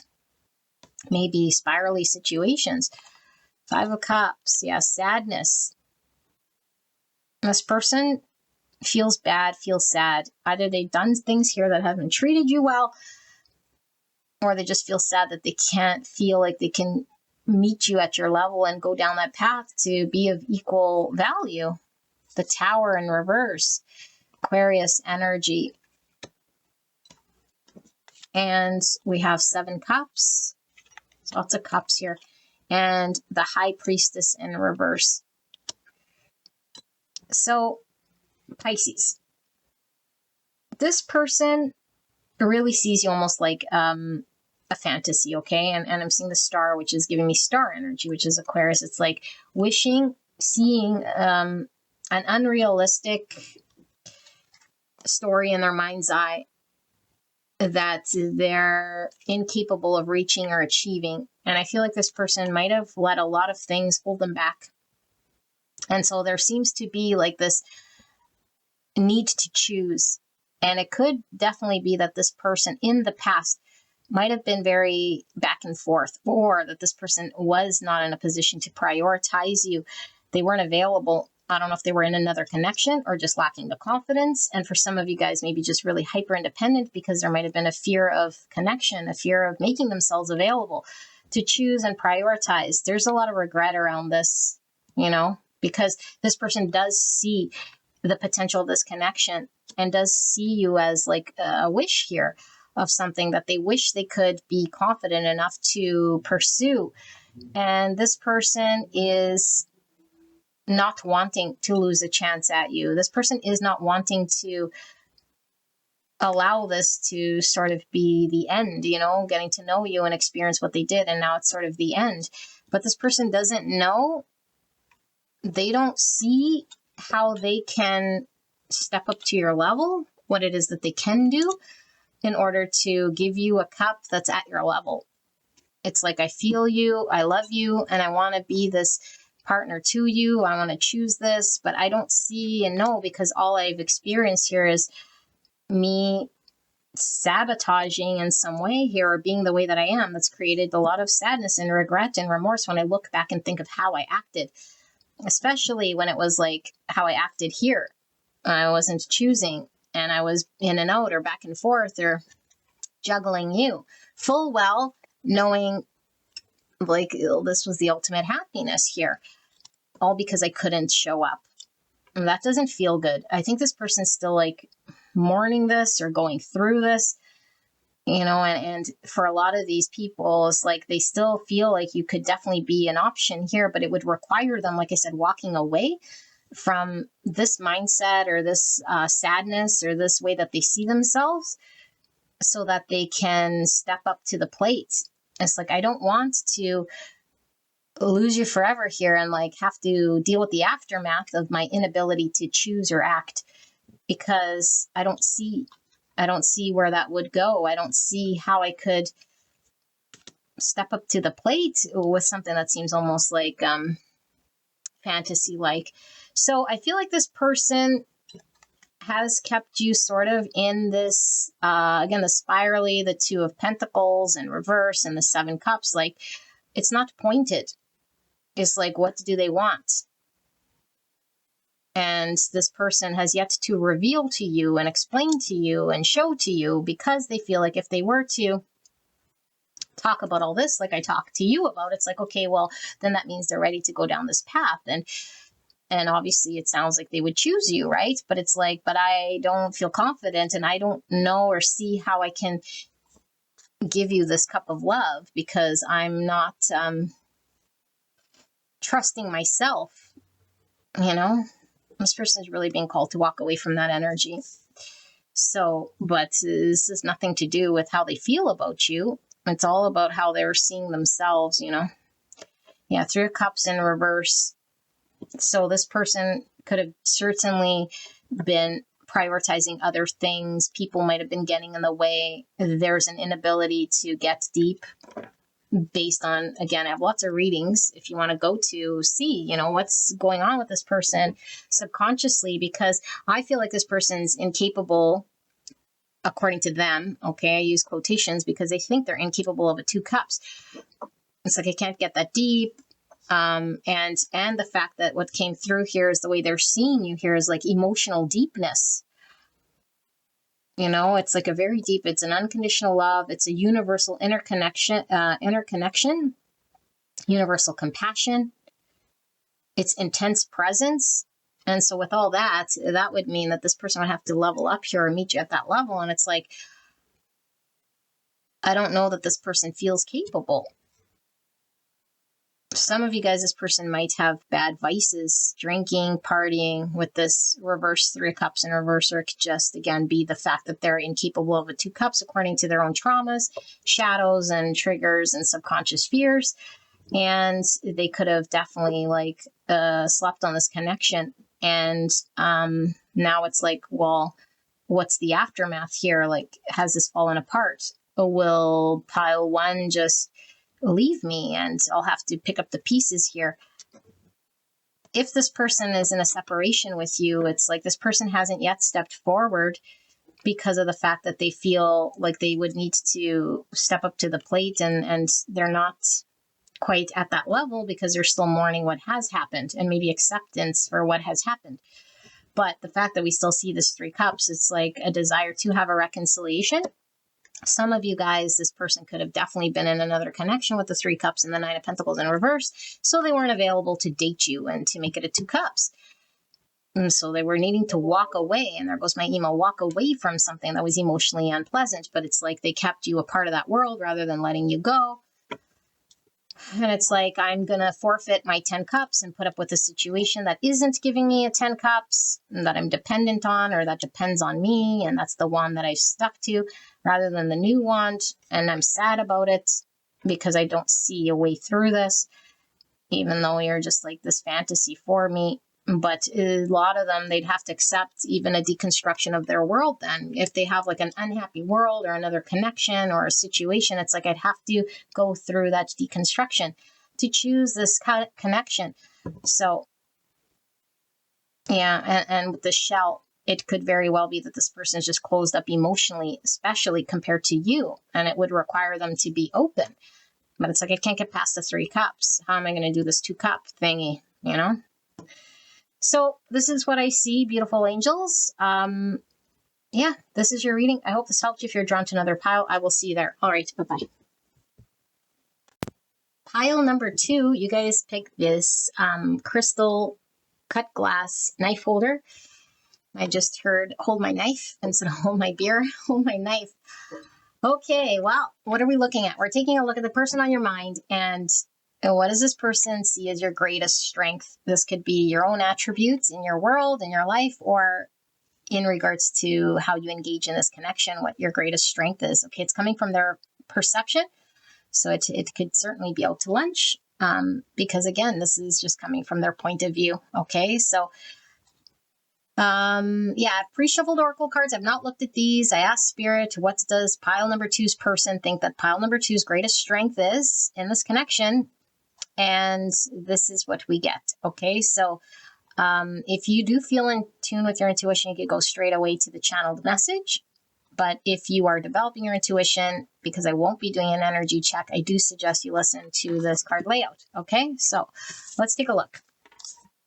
maybe spirally situations. 5 of Cups, yeah, sadness. This person feels bad, feels sad. Either they've done things here that haven't treated you well, or they just feel sad that they can't feel like they can meet you at your level and go down that path to be of equal value. The Tower in reverse, Aquarius energy. And we have 7 cups, lots of cups here, and the High Priestess in reverse. So Pisces, this person really sees you almost like a fantasy, okay? And I'm seeing the star, which is giving me star energy, which is Aquarius. It's like wishing, seeing an unrealistic story in their mind's eye that they're incapable of reaching or achieving. And I feel like this person might have let a lot of things hold them back. And so there seems to be like this need to choose. And it could definitely be that this person in the past might have been very back and forth, or that this person was not in a position to prioritize you. They weren't available. I don't know if they were in another connection or just lacking the confidence. And for some of you guys, maybe just really hyper independent because there might have been a fear of connection, a fear of making themselves available to choose and prioritize. There's a lot of regret around this, because this person does see the potential of this connection and does see you as like a wish here of something that they wish they could be confident enough to pursue. And this person is not wanting to lose a chance at you. This person is not wanting to allow this to sort of be the end, getting to know you and experience what they did. And now it's sort of the end. But this person doesn't know. They don't see how they can step up to your level, what it is that they can do in order to give you a cup that's at your level. It's like, I feel you, I love you, and I want to be this partner to you. I want to choose this, but I don't see and know because all I've experienced here is me sabotaging in some way here or being the way that I am. That's created a lot of sadness and regret and remorse when I look back and think of how I acted, especially when it was like how I acted here. I wasn't choosing and I was in and out or back and forth or juggling you, full well knowing like this was the ultimate happiness here, all because I couldn't show up. And that doesn't feel good. I think this person's still like mourning this or going through this, and for a lot of these people, it's like they still feel like you could definitely be an option here, but it would require them, like I said, walking away from this mindset or this sadness or this way that they see themselves so that they can step up to the plate. It's like, I don't want to lose you forever here and like have to deal with the aftermath of my inability to choose or act because I don't see where that would go. I don't see how I could step up to the plate with something that seems almost like fantasy like. So I feel like this person has kept you sort of in this, again, the spirally, the Two of Pentacles in reverse and the Seven Cups. Like, it's not pointed. It's like, what do they want? And this person has yet to reveal to you and explain to you and show to you because they feel like if they were to talk about all this, like I talked to you about, it's like, okay, well, then that means they're ready to go down this path. And obviously it sounds like they would choose you, right? But it's like, but I don't feel confident and I don't know or see how I can give you this cup of love because I'm not trusting myself, This person is really being called to walk away from that energy. So, but this has nothing to do with how they feel about you. It's all about how they're seeing themselves, Yeah, Three of Cups in reverse. So this person could have certainly been prioritizing other things. People might have been getting in the way. There's an inability to get deep based on, again, I have lots of readings if you want to go to see, what's going on with this person subconsciously, because I feel like this person's incapable, according to them. Okay, I use quotations because they think they're incapable of a Two Cups. It's like, I can't get that deep. And the fact that what came through here is the way they're seeing you here is like emotional deepness. It's like a very deep, it's an unconditional love. It's a universal interconnection, universal compassion. It's intense presence. And so with all that, that would mean that this person would have to level up here or meet you at that level. And it's like, I don't know that this person feels capable. Some of you guys, this person might have bad vices, drinking, partying with this reverse Three of Cups in reverse, or it could just, again, be the fact that they're incapable of a Two Cups according to their own traumas, shadows and triggers and subconscious fears. And they could have definitely slept on this connection. And now it's like, well, what's the aftermath here? Like, has this fallen apart? Or will pile one just leave me and I'll have to pick up the pieces here? If this person is in a separation with you, it's like this person hasn't yet stepped forward because of the fact that they feel like they would need to step up to the plate and they're not quite at that level because they're still mourning what has happened and maybe acceptance for what has happened. But the fact that we still see this 3 cups, it's like a desire to have a reconciliation. Some of you guys, this person could have definitely been in another connection with the 3 cups and the 9 of Pentacles in reverse. So they weren't available to date you and to make it a 2 cups. And so they were needing to walk away. And there goes my email, walk away from something that was emotionally unpleasant. But it's like they kept you a part of that world rather than letting you go. And it's like, I'm going to forfeit my 10 cups and put up with a situation that isn't giving me a 10 cups that I'm dependent on, or that depends on me. And that's the one that I've stuck to rather than the new one. And I'm sad about it because I don't see a way through this, even though you're just like this fantasy for me. But a lot of them, they'd have to accept even a deconstruction of their world then. If they have like an unhappy world or another connection or a situation, it's like I'd have to go through that deconstruction to choose this connection. So, yeah, and with the shell, it could very well be that this person is just closed up emotionally, especially compared to you, and it would require them to be open. But it's like, I can't get past the 3 cups. How am I going to do this 2 cup thingy, you know? So this is what I see, beautiful angels. Yeah, this is your reading. I hope this helped you. If you're drawn to another pile, I will see you there. All right, bye-bye. Pile number 2, you guys picked this crystal cut glass knife holder. I just heard hold my knife instead of hold my beer, hold my knife. Okay, well, what are we looking at? We're taking a look at the person on your mind, and what does this person see as your greatest strength? This could be your own attributes in your world, in your life, or in regards to how you engage in this connection, what your greatest strength is. Okay, it's coming from their perception. So it could certainly be out to lunch because, again, this is just coming from their point of view. Okay, so yeah, pre-shuffled oracle cards. I've not looked at these. I asked Spirit, what does pile number 2's person think that pile number 2's greatest strength is in this connection? And this is what we get. Okay, so if you do feel in tune with your intuition, you could go straight away to the channeled message. But if you are developing your intuition, because I won't be doing an energy check, I do suggest you listen to this card layout. Okay, so let's take a look.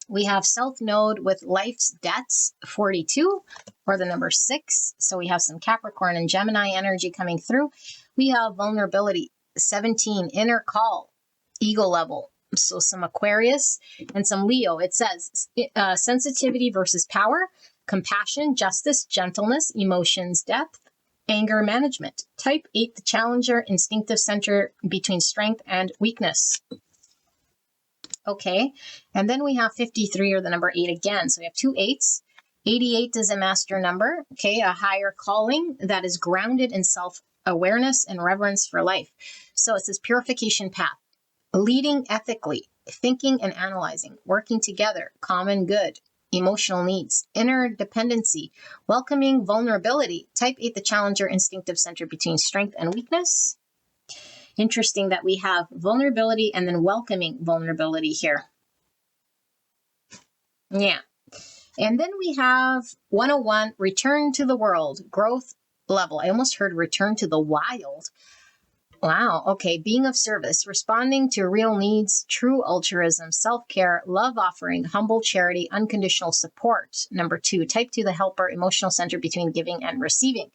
We have South Node with Life's Debts 42, or the number 6. So we have some Capricorn and Gemini energy coming through. We have Vulnerability 17, Inner Call, Ego Level. So some Aquarius and some Leo. It says sensitivity versus power, compassion, justice, gentleness, emotions, depth, anger management. Type 8, the Challenger, instinctive center between strength and weakness. Okay, and then we have 53, or the number 8 again. So we have 2 8s. 88 is a master number, okay, a higher calling that is grounded in self-awareness and reverence for life. So it's this purification path, leading ethically, thinking and analyzing, working together, common good, emotional needs, inner dependency, welcoming vulnerability. Type 8, the Challenger, instinctive center between strength and weakness. Interesting that we have vulnerability and then welcoming vulnerability here. Yeah. And then we have 101, return to the world, growth level. I almost heard return to the wild. Wow. Okay. Being of service, responding to real needs, true altruism, self-care, love offering, humble charity, unconditional support. Number 2, type 2, the helper, emotional center between giving and receiving.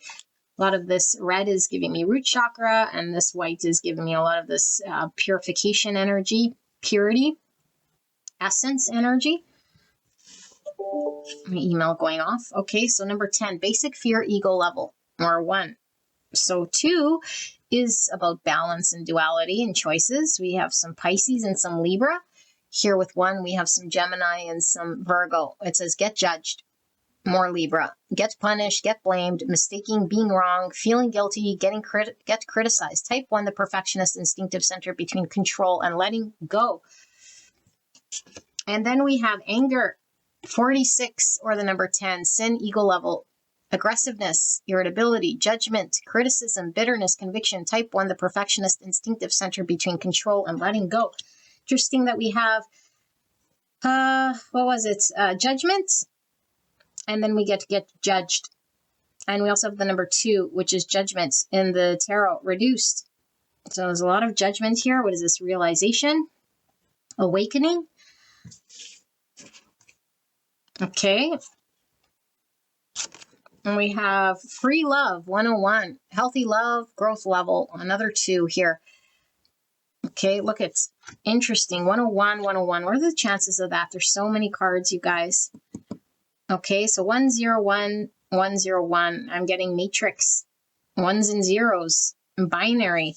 A lot of this red is giving me root chakra, and this white is giving me a lot of this purification energy, purity, essence energy. My email going off. Okay, so number 10, basic fear ego level, or 1. So 2 is about balance and duality and choices. We have some Pisces and some Libra. Here with 1, we have some Gemini and some Virgo. It says get judged. More Libra. Get punished, get blamed, mistaking being wrong, feeling guilty, get criticized. Type 1, the perfectionist, instinctive center between control and letting go. And then we have anger 46, or the number 10, sin, ego level, aggressiveness, irritability, judgment, criticism, bitterness, conviction. Type 1, the perfectionist, instinctive center between control and letting go. Interesting that we have, judgment. And then we get judged. And we also have the number 2, which is judgment in the tarot, reduced. So there's a lot of judgment here. What is this? Realization? Awakening? Okay. And we have free love, 101. Healthy love, growth level, another 2 here. Okay, look, it's interesting. 101, 101. What are the chances of that? There's so many cards, you guys. Okay, so 101, 101. I'm getting matrix, ones and zeros, binary,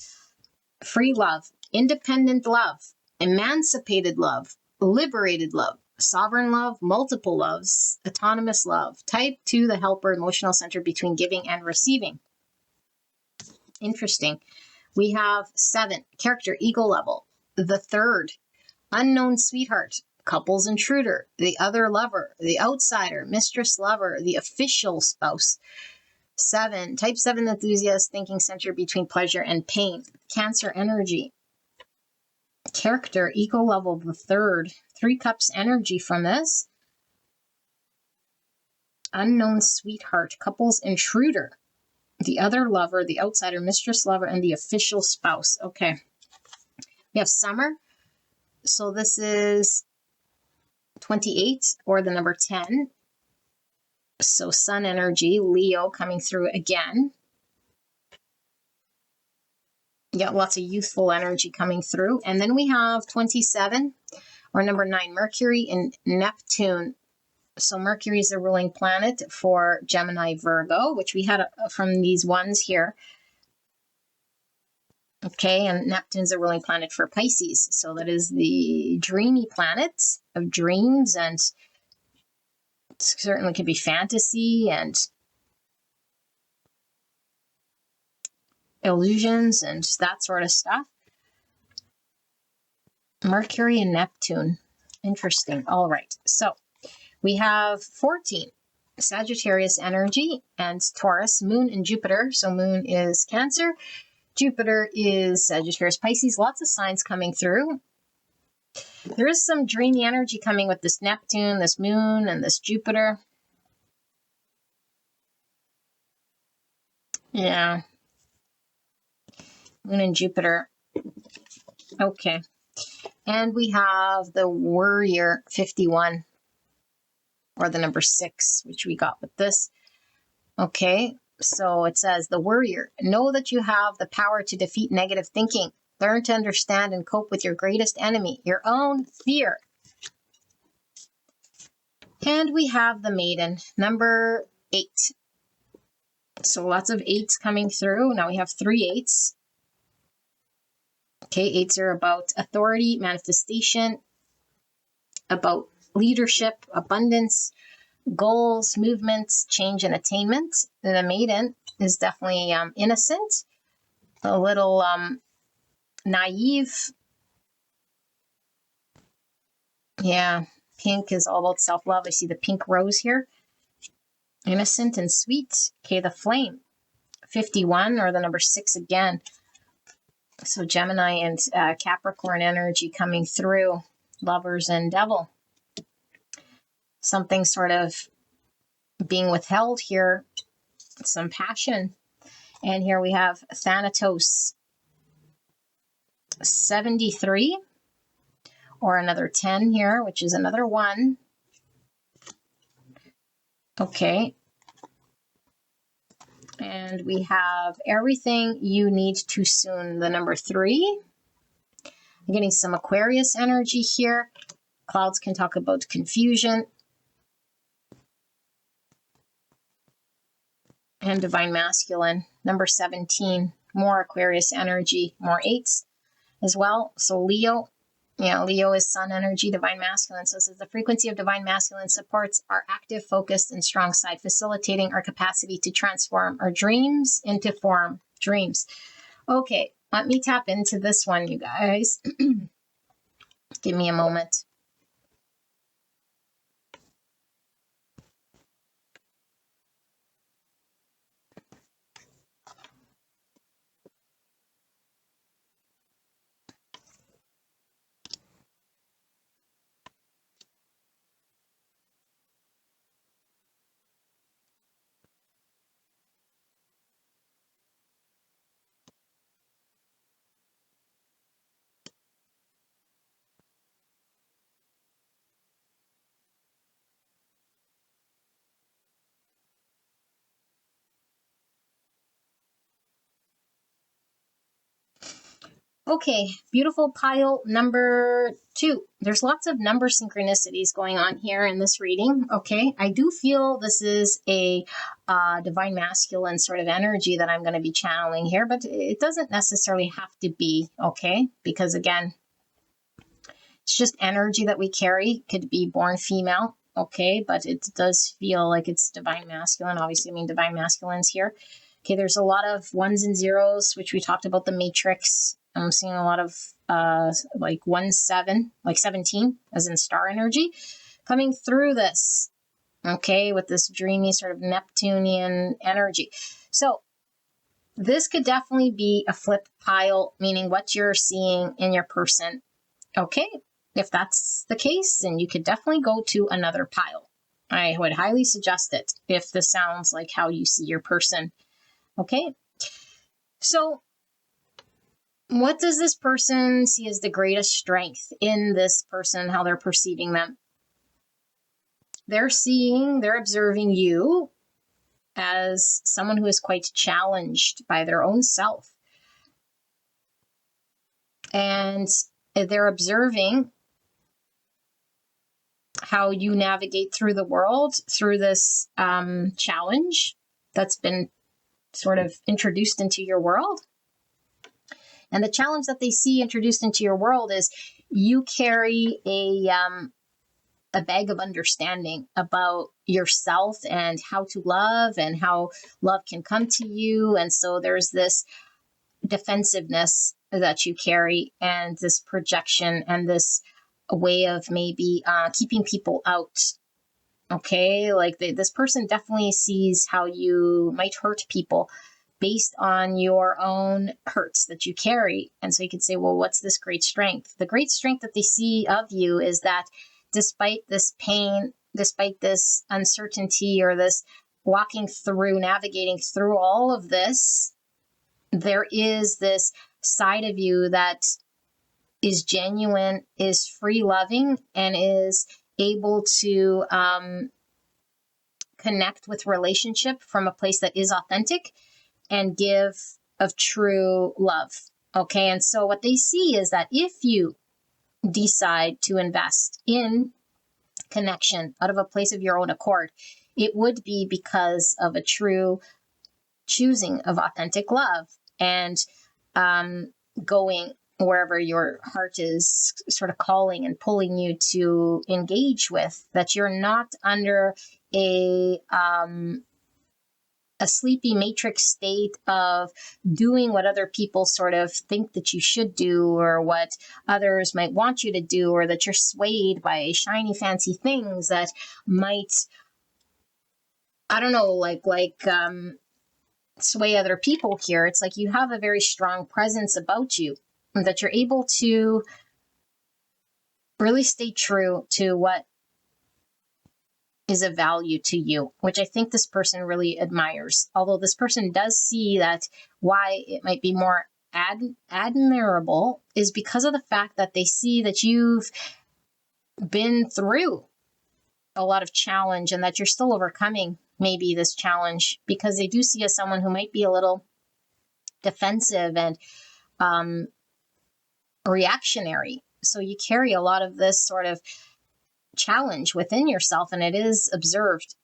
free love, independent love, emancipated love, liberated love, sovereign love, multiple loves, autonomous love, type 2, the helper, emotional center between giving and receiving. Interesting. We have 7, character, ego level, the 3rd, unknown sweetheart, couples intruder, the other lover, the outsider, mistress lover, the official spouse. 7, type 7 enthusiast, thinking center between pleasure and pain, Cancer energy. Character, ego level, the 3rd, 3 cups energy from this. Unknown sweetheart, couples intruder, the other lover, the outsider, mistress lover, and the official spouse. Okay. We have summer. So this is 28 or the number 10. So sun energy, Leo coming through again. You got lots of youthful energy coming through. And then we have 27 or number 9, Mercury and Neptune. So Mercury is the ruling planet for Gemini, Virgo, which we had from these ones here. Okay, and Neptune's a ruling planet for Pisces. So that is the dreamy planet of dreams, and certainly could be fantasy and illusions and that sort of stuff. Mercury and Neptune. Interesting. All right. So we have 14. Sagittarius energy and Taurus, Moon and Jupiter. So Moon is Cancer. Jupiter is Sagittarius, Pisces. Lots of signs coming through. There is some dreamy energy coming with this Neptune, this Moon, and this Jupiter. Yeah. Moon and Jupiter. Okay. And we have the Warrior 51, or the number 6, which we got with this. Okay. So it says, the Warrior, know that you have the power to defeat negative thinking. Learn to understand and cope with your greatest enemy, your own fear. And we have the Maiden, number 8. So lots of 8s coming through. Now we have 3 8s. Okay, 8s are about authority, manifestation, about leadership, abundance, goals, movements, change, and attainment. The Maiden is definitely innocent, a little naive. Yeah, pink is all about self-love. I see the pink rose here. Innocent and sweet. Okay, the Flame, 51, or the number 6 again. So Gemini and Capricorn energy coming through. Lovers and Devil. Something sort of being withheld here. Some passion. And here we have Thanatos, 73, or another 10 here, which is another 1. Okay. And we have everything you need too soon, the number 3. I'm getting some Aquarius energy here. Clouds can talk about confusion. And Divine Masculine, number 17. More Aquarius energy, more 8s as well. So Leo, Leo is Sun energy, Divine Masculine. So it says the frequency of Divine Masculine supports our active, focused, and strong side, facilitating our capacity to transform our dreams into form. Dreams. Okay, let me tap into this one, you guys. Give me a moment. Okay, beautiful pile number 2. There's lots of number synchronicities going on here in this reading. Okay, I do feel this is a divine masculine sort of energy that I'm going to be channeling here, but it doesn't necessarily have to be, okay? Because again, it's just energy that we carry. Could be born female, okay? But it does feel like it's divine masculine. Obviously, I mean, divine masculines here. Okay, there's a lot of ones and zeros, which we talked about the matrix. I'm seeing a lot of like 1-7, like 17, as in star energy, coming through this, okay, with this dreamy sort of Neptunian energy. So this could definitely be a flip pile, meaning what you're seeing in your person. Okay, if that's the case, then you could definitely go to another pile. I would highly suggest it if this sounds like how you see your person. Okay, so what does this person see as the greatest strength in this person, how they're perceiving them? They're observing you as someone who is quite challenged by their own self. And they're observing how you navigate through the world, through this challenge that's been sort of introduced into your world. And the challenge that they see introduced into your world is you carry a bag of understanding about yourself and how to love and how love can come to you. And so there's this defensiveness that you carry and this projection and this way of maybe keeping people out. Okay, like this person definitely sees how you might hurt people based on your own hurts that you carry. And so you could say, well, what's this great strength? The great strength that they see of you is that despite this pain, despite this uncertainty or this navigating through all of this, there is this side of you that is genuine, is free loving, and is able to connect with relationship from a place that is authentic and give of true love. Okay, and so what they see is that if you decide to invest in connection out of a place of your own accord, it would be because of a true choosing of authentic love and going wherever your heart is sort of calling and pulling you to engage with, that you're not under a sleepy matrix state of doing what other people sort of think that you should do or what others might want you to do, or that you're swayed by shiny fancy things that might, I don't know, sway other people here. It's like you have a very strong presence about you, that you're able to really stay true to what is of value to you, which I think this person really admires. Although this person does see that why it might be more admirable is because of the fact that they see that you've been through a lot of challenge and that you're still overcoming maybe this challenge, because they do see as someone who might be a little defensive and reactionary. So you carry a lot of this sort of challenge within yourself, and it is observed.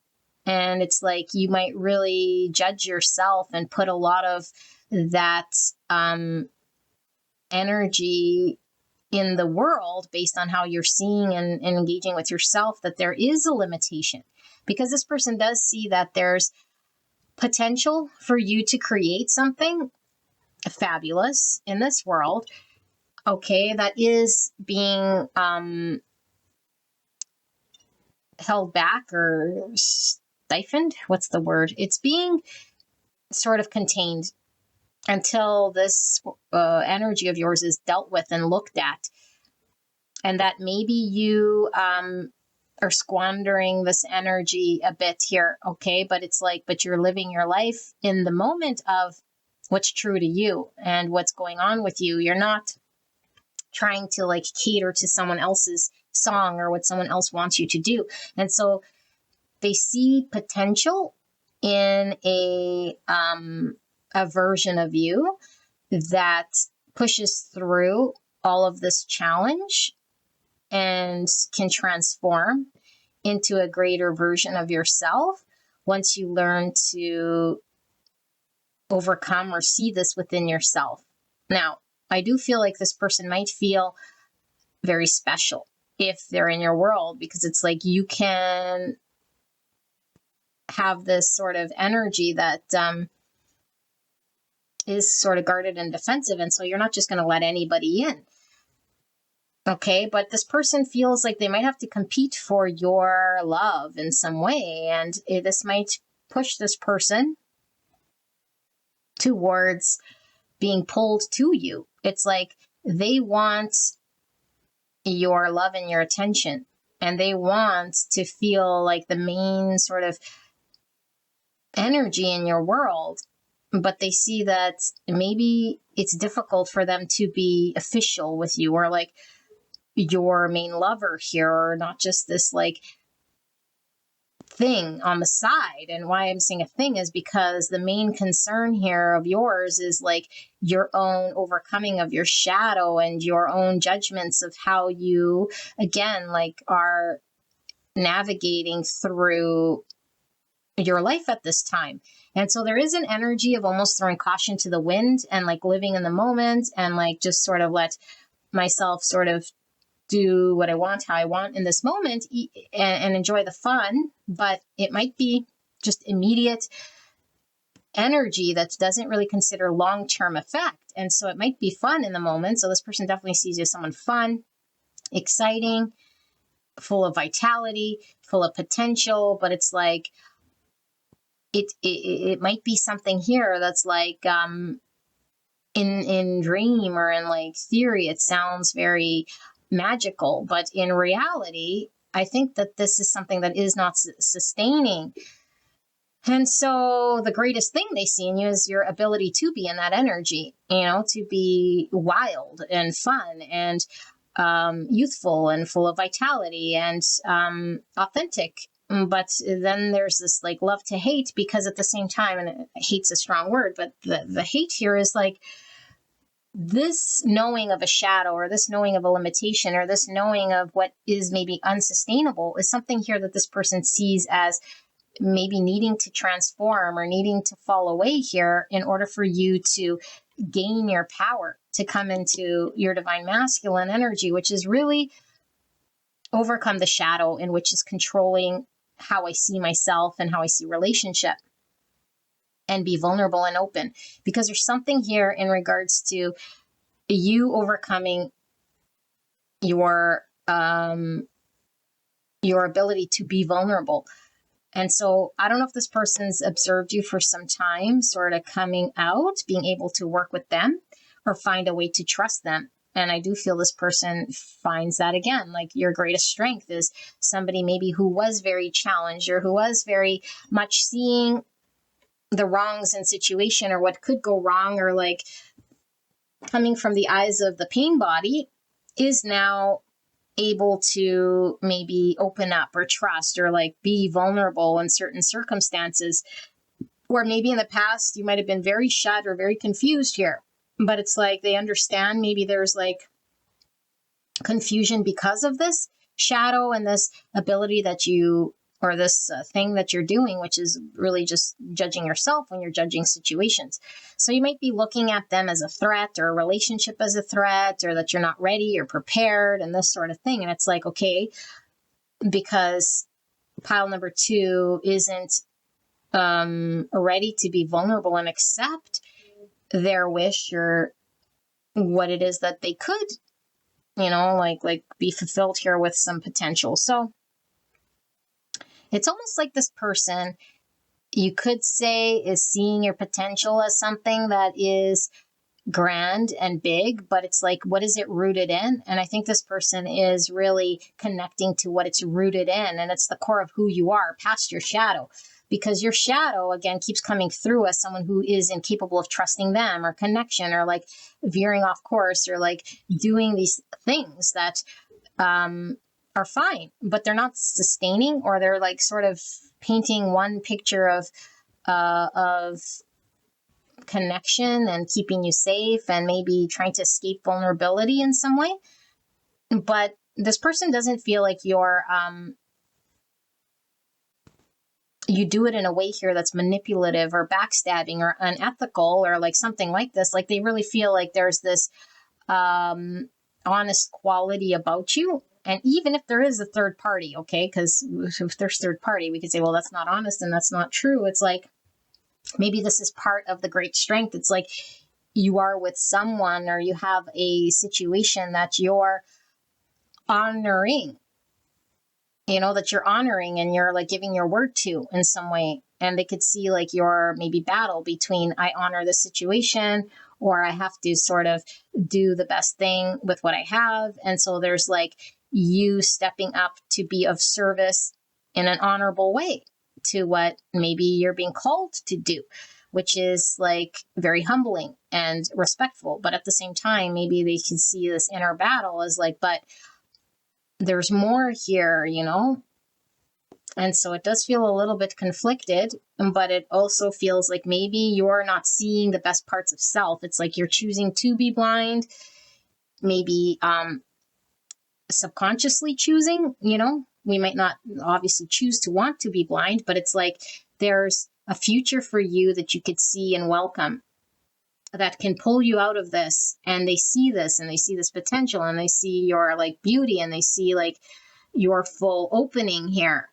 And it's like you might really judge yourself and put a lot of that energy in the world based on how you're seeing and engaging with yourself, that there is a limitation, because this person does see that there's potential for you to create something fabulous in this world, okay, that is being held back or stifled. What's the word? It's being sort of contained until this energy of yours is dealt with and looked at. And that maybe you are squandering this energy a bit here, okay? But it's like, but you're living your life in the moment of what's true to you and what's going on with you. You're not trying to like cater to someone else's song or what someone else wants you to do. And so they see potential in a version of you that pushes through all of this challenge and can transform into a greater version of yourself once you learn to overcome or see this within yourself. Now, I do feel like this person might feel very special if they're in your world, because it's like you can have this sort of energy that is sort of guarded and defensive. And so you're not just going to let anybody in. Okay, but this person feels like they might have to compete for your love in some way. And this might push this person towards being pulled to you. It's like they want your love and your attention, and they want to feel like the main sort of energy in your world, but they see that maybe it's difficult for them to be official with you, or like your main lover here, or not just this like thing on the side. And why I'm saying a thing is because the main concern here of yours is like your own overcoming of your shadow and your own judgments of how you, again, like are navigating through your life at this time. And so there is an energy of almost throwing caution to the wind and like living in the moment and like just sort of let myself sort of do what I want, how I want in this moment, and enjoy the fun. But it might be just immediate energy that doesn't really consider long-term effect. And so it might be fun in the moment. So this person definitely sees you as someone fun, exciting, full of vitality, full of potential. But it's like, it might be something here that's like, in dream or in like theory, it sounds very magical, but in reality, I think that this is something that is not sustaining. And so the greatest thing they see in you is your ability to be in that energy, to be wild and fun and youthful and full of vitality and authentic. But then there's this like love to hate, because at the same time, and hate's a strong word, but the hate here is like, this knowing of a shadow, or this knowing of a limitation, or this knowing of what is maybe unsustainable is something here that this person sees as maybe needing to transform or needing to fall away here in order for you to gain your power, to come into your divine masculine energy, which is really overcome the shadow in which is controlling how I see myself and how I see relationship, and be vulnerable and open. Because there's something here in regards to you overcoming your ability to be vulnerable. And so I don't know if this person's observed you for some time, sort of coming out, being able to work with them or find a way to trust them. And I do feel this person finds that again, like your greatest strength is somebody maybe who was very challenged, or who was very much seeing the wrongs in situation, or what could go wrong, or like coming from the eyes of the pain body, is now able to maybe open up or trust or like be vulnerable in certain circumstances, or maybe in the past you might have been very shut or very confused here, but it's like they understand maybe there's like confusion because of this shadow and this ability that you, or this thing that you're doing, which is really just judging yourself when you're judging situations. So you might be looking at them as a threat, or a relationship as a threat, or that you're not ready or prepared and this sort of thing. And it's like, okay, because pile number 2 isn't ready to be vulnerable and accept their wish or what it is that they could, like be fulfilled here with some potential. So it's almost like this person, you could say, is seeing your potential as something that is grand and big, but it's like, what is it rooted in? And I think this person is really connecting to what it's rooted in. And it's the core of who you are, past your shadow. Because your shadow, again, keeps coming through as someone who is incapable of trusting them, or connection, or like veering off course, or like doing these things that are fine, but they're not sustaining, or they're like sort of painting one picture of connection and keeping you safe and maybe trying to escape vulnerability in some way. But this person doesn't feel like you do it in a way here that's manipulative or backstabbing or unethical or like something like this. Like they really feel like there's this honest quality about you. And even if there is a third party, okay, because if there's third party, we could say, well, that's not honest and that's not true. It's like, maybe this is part of the great strength. It's like you are with someone or you have a situation that you're honoring, that you're honoring and you're like giving your word to in some way. And they could see like your maybe battle between I honor the situation or I have to sort of do the best thing with what I have. And so there's like you stepping up to be of service in an honorable way to what maybe you're being called to do, which is like very humbling and respectful. But at the same time, maybe they can see this inner battle as like, but there's more here, And so it does feel a little bit conflicted, but it also feels like maybe you're not seeing the best parts of self. It's like you're choosing to be blind, maybe subconsciously choosing, we might not obviously choose to want to be blind, but it's like there's a future for you that you could see and welcome that can pull you out of this. And they see this and they see this potential and they see your like beauty and they see like your full opening here.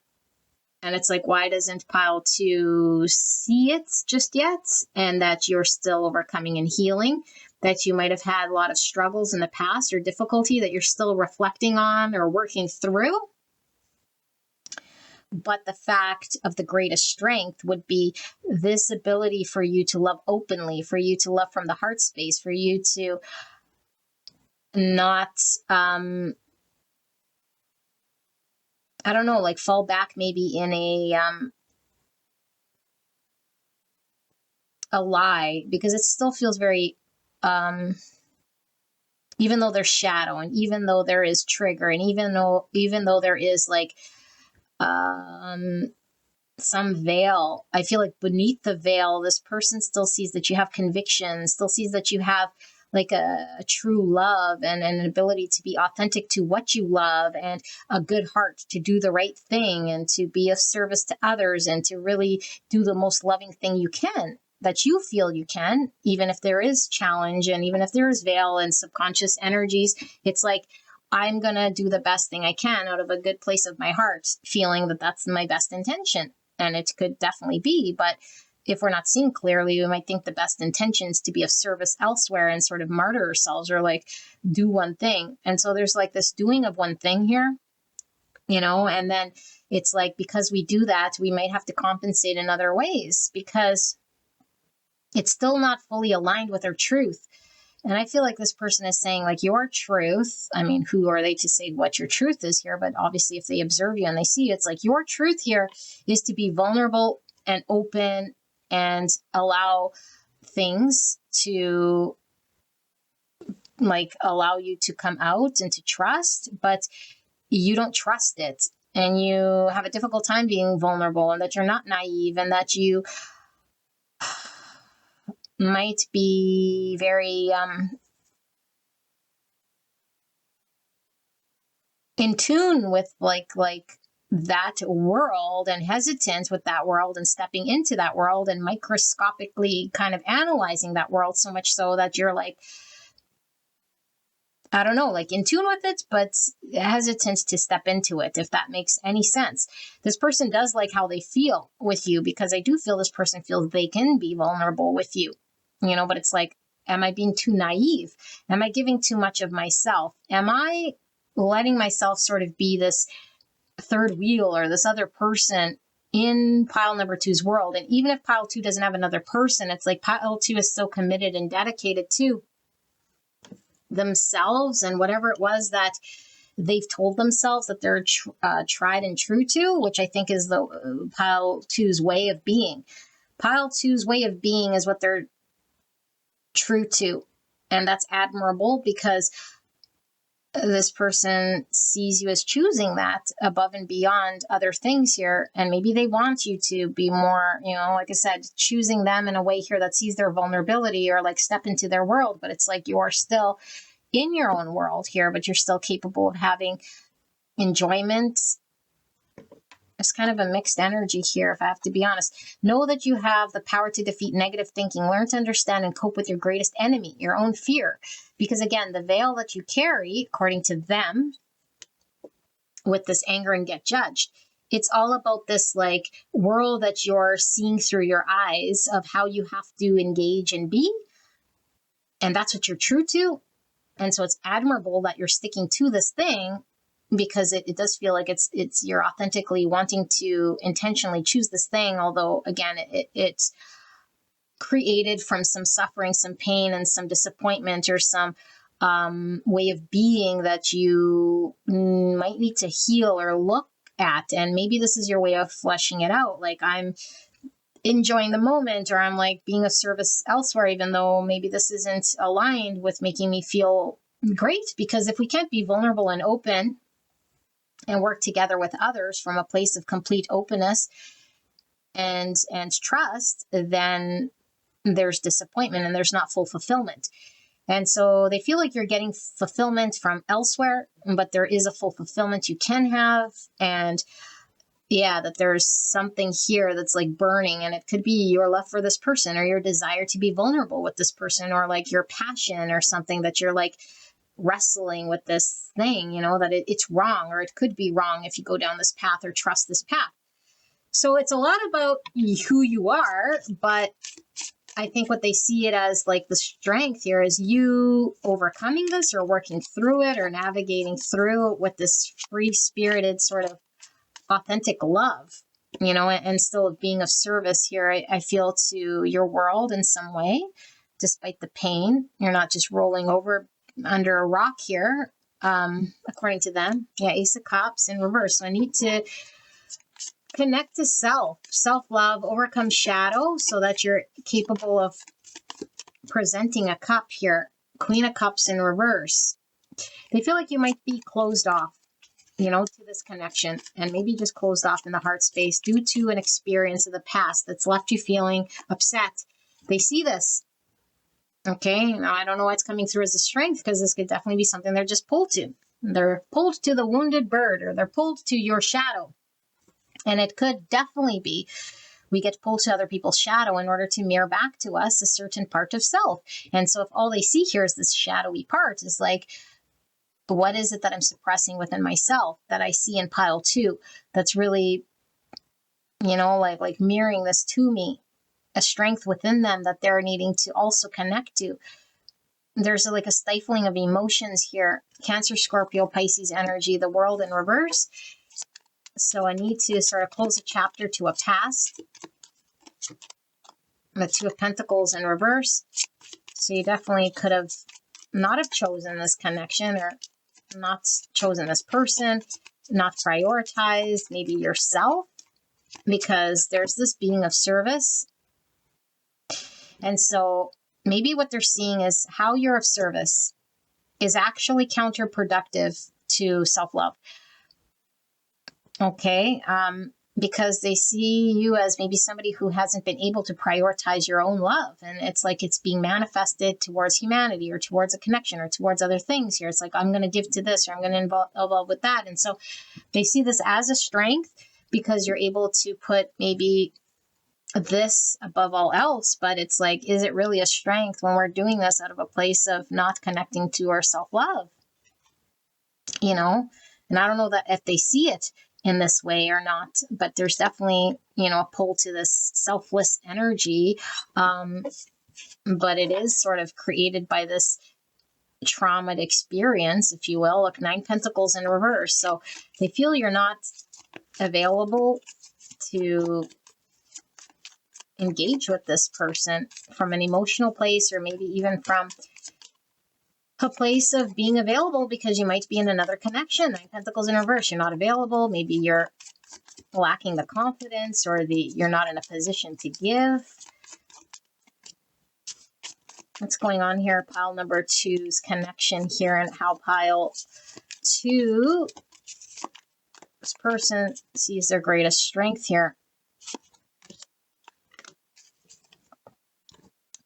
And it's like, why doesn't pile 2 see it just yet? And that you're still overcoming and healing, that you might have had a lot of struggles in the past or difficulty that you're still reflecting on or working through. But the fact of the greatest strength would be this ability for you to love openly, for you to love from the heart space, for you to not, I don't know, like fall back maybe in a lie, because it still feels very, even though there's shadow and even though there is trigger and even though there is like, some veil, I feel like beneath the veil, this person still sees that you have conviction, still sees that you have like a true love and an ability to be authentic to what you love and a good heart to do the right thing and to be of service to others and to really do the most loving thing you can, that you feel you can, even if there is challenge and even if there is veil and subconscious energies. It's like, I'm going to do the best thing I can out of a good place of my heart, feeling that that's my best intention. And it could definitely be, but if we're not seeing clearly, we might think the best intentions to be of service elsewhere and sort of martyr ourselves or like do one thing. And so there's like this doing of one thing here, and then it's like, because we do that, we might have to compensate in other ways because it's still not fully aligned with our truth. And I feel like this person is saying like your truth, I mean, who are they to say what your truth is here? But obviously if they observe you and they see you, it's like your truth here is to be vulnerable and open and allow things to like allow you to come out and to trust, but you don't trust it and you have a difficult time being vulnerable and that you're not naive and that you might be very in tune with like that world and hesitant with that world and stepping into that world and microscopically kind of analyzing that world, so much so that you're like, I don't know, like in tune with it, but hesitant to step into it, if that makes any sense. This person does like how they feel with you, because I do feel this person feels they can be vulnerable with you, but it's like, am I being too naive? Am I giving too much of myself? Am I letting myself sort of be this third wheel or this other person in pile number 2's world? And even if pile 2 doesn't have another person, it's like pile 2 is so committed and dedicated to themselves and whatever it was that they've told themselves that they're tried and true to, which I think is the pile 2's way of being. Pile 2's way of being is what they're true to. And that's admirable, because this person sees you as choosing that above and beyond other things here. And maybe they want you to be more, like I said, choosing them in a way here that sees their vulnerability or like step into their world. But it's like you are still in your own world here, but you're still capable of having enjoyment. It's kind of a mixed energy here, if I have to be honest. Know that you have the power to defeat negative thinking. Learn to understand and cope with your greatest enemy, your own fear. Because again, the veil that you carry, according to them, with this anger and get judged, it's all about this like world that you're seeing through your eyes of how you have to engage and be. And that's what you're true to. And so it's admirable that you're sticking to this thing, because it does feel like it's you're authentically wanting to intentionally choose this thing. Although again, it's created from some suffering, some pain, and some disappointment, or some way of being that you might need to heal or look at. And maybe this is your way of fleshing it out. Like, I'm enjoying the moment, or I'm like being of service elsewhere, even though maybe this isn't aligned with making me feel great. Because if we can't be vulnerable and open and work together with others from a place of complete openness and trust, then there's disappointment and there's not full fulfillment. And so they feel like you're getting fulfillment from elsewhere, but there is a full fulfillment you can have. And yeah, that there's something here that's like burning, and it could be your love for this person, or your desire to be vulnerable with this person, or like your passion or something that you're like wrestling with this thing, that it's wrong, or it could be wrong if you go down this path or trust this path. So it's a lot about who you are, but I think what they see it as, like, the strength here is you overcoming this, or working through it, or navigating through it with this free-spirited sort of authentic love, and still being of service here, I feel, to your world in some way, despite the pain. You're not just rolling over under a rock here, according to them. Yeah, Ace of Cups in reverse. So I need to connect to self-love, overcome shadow, so that you're capable of presenting a cup here. Queen of Cups in reverse. They feel like you might be closed off, to this connection, and maybe just closed off in the heart space due to an experience of the past that's left you feeling upset. They see this. Okay, now I don't know what's coming through as a strength, because this could definitely be something they're just pulled to. They're pulled to the wounded bird, or they're pulled to your shadow. And it could definitely be we get pulled to other people's shadow in order to mirror back to us a certain part of self. And so if all they see here is this shadowy part, is like, what is it that I'm suppressing within myself that I see in pile 2 that's really, like mirroring this to me, a strength within them that they're needing to also connect to. There's like a stifling of emotions here. Cancer, Scorpio, Pisces energy, the world in reverse. So I need to sort of close a chapter to a past. The Two of Pentacles in reverse. So you definitely could have not have chosen this connection, or not chosen this person, not prioritized maybe yourself, because there's this being of service. And so maybe what they're seeing is how you're of service is actually counterproductive to self-love. Okay, because they see you as maybe somebody who hasn't been able to prioritize your own love. And it's like it's being manifested towards humanity, or towards a connection, or towards other things here. It's like, I'm going to give to this, or I'm going to involve with that. And so they see this as a strength, because you're able to put maybe this above all else. But it's like, is it really a strength when we're doing this out of a place of not connecting to our self-love? And I don't know that if they see it in this way or not, but there's definitely, a pull to this selfless energy. But it is sort of created by this trauma experience, if you will. Look, 9 Pentacles in reverse. So they feel you're not available to engage with this person from an emotional place, or maybe even from a place of being available, because you might be in another connection. 9 Pentacles in reverse. You're not available. Maybe you're lacking the confidence, or you're not in a position to give. What's going on here? Pile number 2's connection here and how pile 2, this person sees their greatest strength here.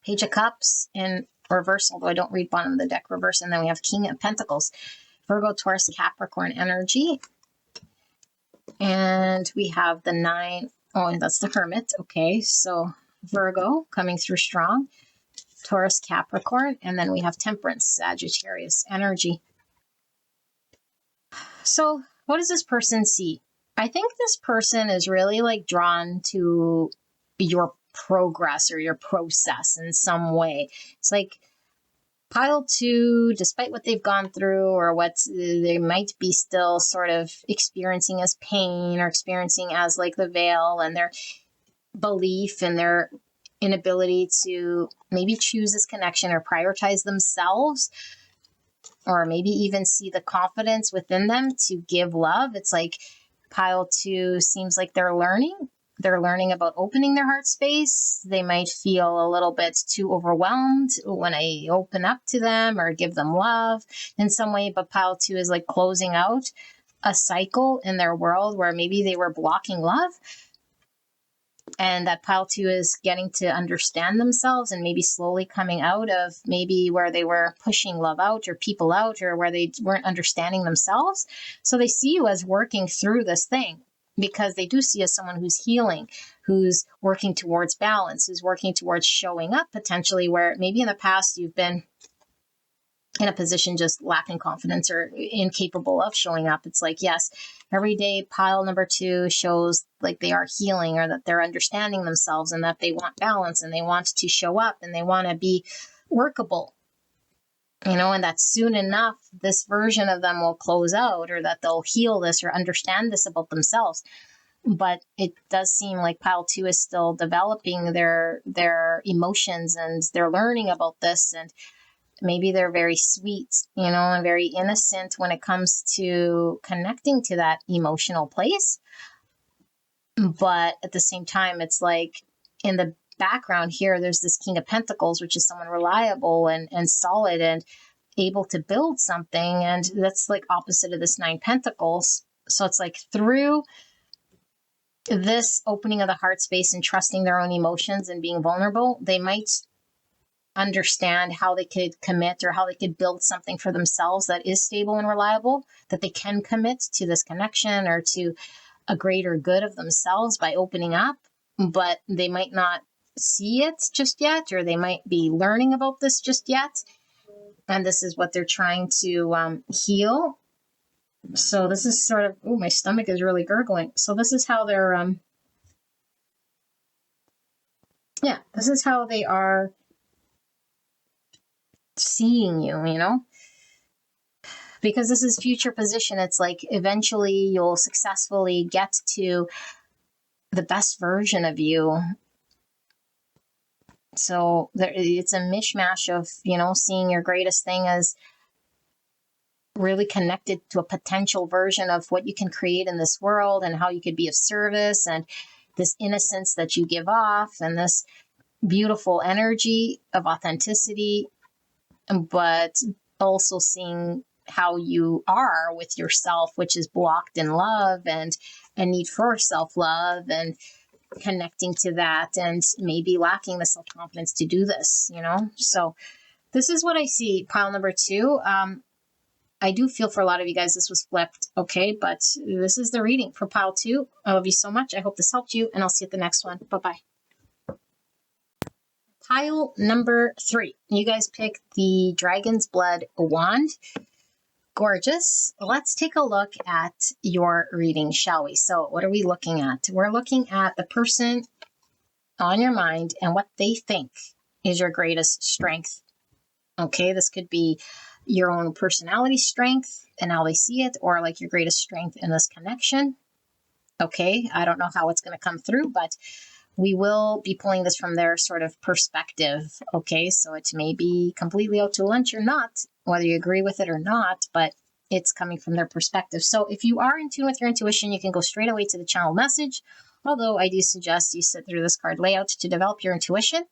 Page of Cups in reverse, although I don't read bottom of the deck reverse. And then we have King of Pentacles, Virgo, Taurus, Capricorn energy. And we have the 9. Oh, and that's the Hermit. Okay, so Virgo coming through strong, Taurus, Capricorn, and then we have Temperance, Sagittarius energy. So what does this person see? I think this person is really like drawn to your progress or your process in some way. It's like pile 2, despite what they've gone through or what they might be still sort of experiencing as pain or experiencing as like the veil and their belief and their inability to maybe choose this connection or prioritize themselves, or maybe even see the confidence within them to give love. It's like pile 2 seems like they're learning. They're learning about opening their heart space. They might feel a little bit too overwhelmed when I open up to them or give them love in some way. But pile 2 is like closing out a cycle in their world where maybe they were blocking love. And that pile 2 is getting to understand themselves and maybe slowly coming out of maybe where they were pushing love out or people out or where they weren't understanding themselves. So they see you as working through this thing because they do see you as someone who's healing, who's working towards balance, who's working towards showing up potentially where maybe in the past you've been in a position just lacking confidence or incapable of showing up. It's like, yes, every day pile number 2 shows like they are healing or that they're understanding themselves and that they want balance and they want to show up and they want to be workable, and that soon enough, this version of them will close out or that they'll heal this or understand this about themselves. But it does seem like pile 2 is still developing their emotions and they're learning about this, and maybe they're very sweet, and very innocent when it comes to connecting to that emotional place. But at the same time, it's like in the background here, there's this King of Pentacles, which is someone reliable and solid and able to build something. And that's like opposite of this 9 Pentacles. So it's like through this opening of the heart space and trusting their own emotions and being vulnerable, they might understand how they could commit or how they could build something for themselves that is stable and reliable, that they can commit to this connection or to a greater good of themselves by opening up, but they might not see it just yet, or they might be learning about this just yet. And this is what they're trying to heal. So this is sort of, oh, my stomach is really gurgling. So this is how they're, this is how they are seeing you, because this is future position. It's like eventually you'll successfully get to the best version of you. So it's a mishmash of, seeing your greatest thing as really connected to a potential version of what you can create in this world and how you could be of service, and this innocence that you give off and this beautiful energy of authenticity, but also seeing how you are with yourself, which is blocked in love and a need for self-love and connecting to that, and maybe lacking the self-confidence to do this, So this is what I see, pile number 2. I do feel for a lot of you guys this was flipped, okay? But this is the reading for pile 2. I love you so much. I hope this helped you, and I'll see you at the next one. Bye-bye. Pile number 3. You guys pick the Dragon's Blood wand. Gorgeous. Let's take a look at your reading, shall we? So what are we looking at? We're looking at the person on your mind and what they think is your greatest strength. Okay, this could be your own personality strength and how they see it, or like your greatest strength in this connection. Okay, I don't know how it's going to come through, but we will be pulling this from their sort of perspective. Okay, so it may be completely out to lunch or not, whether you agree with it or not, but it's coming from their perspective. So if you are in tune with your intuition, you can go straight away to the channel message. Although I do suggest you sit through this card layout to develop your intuition.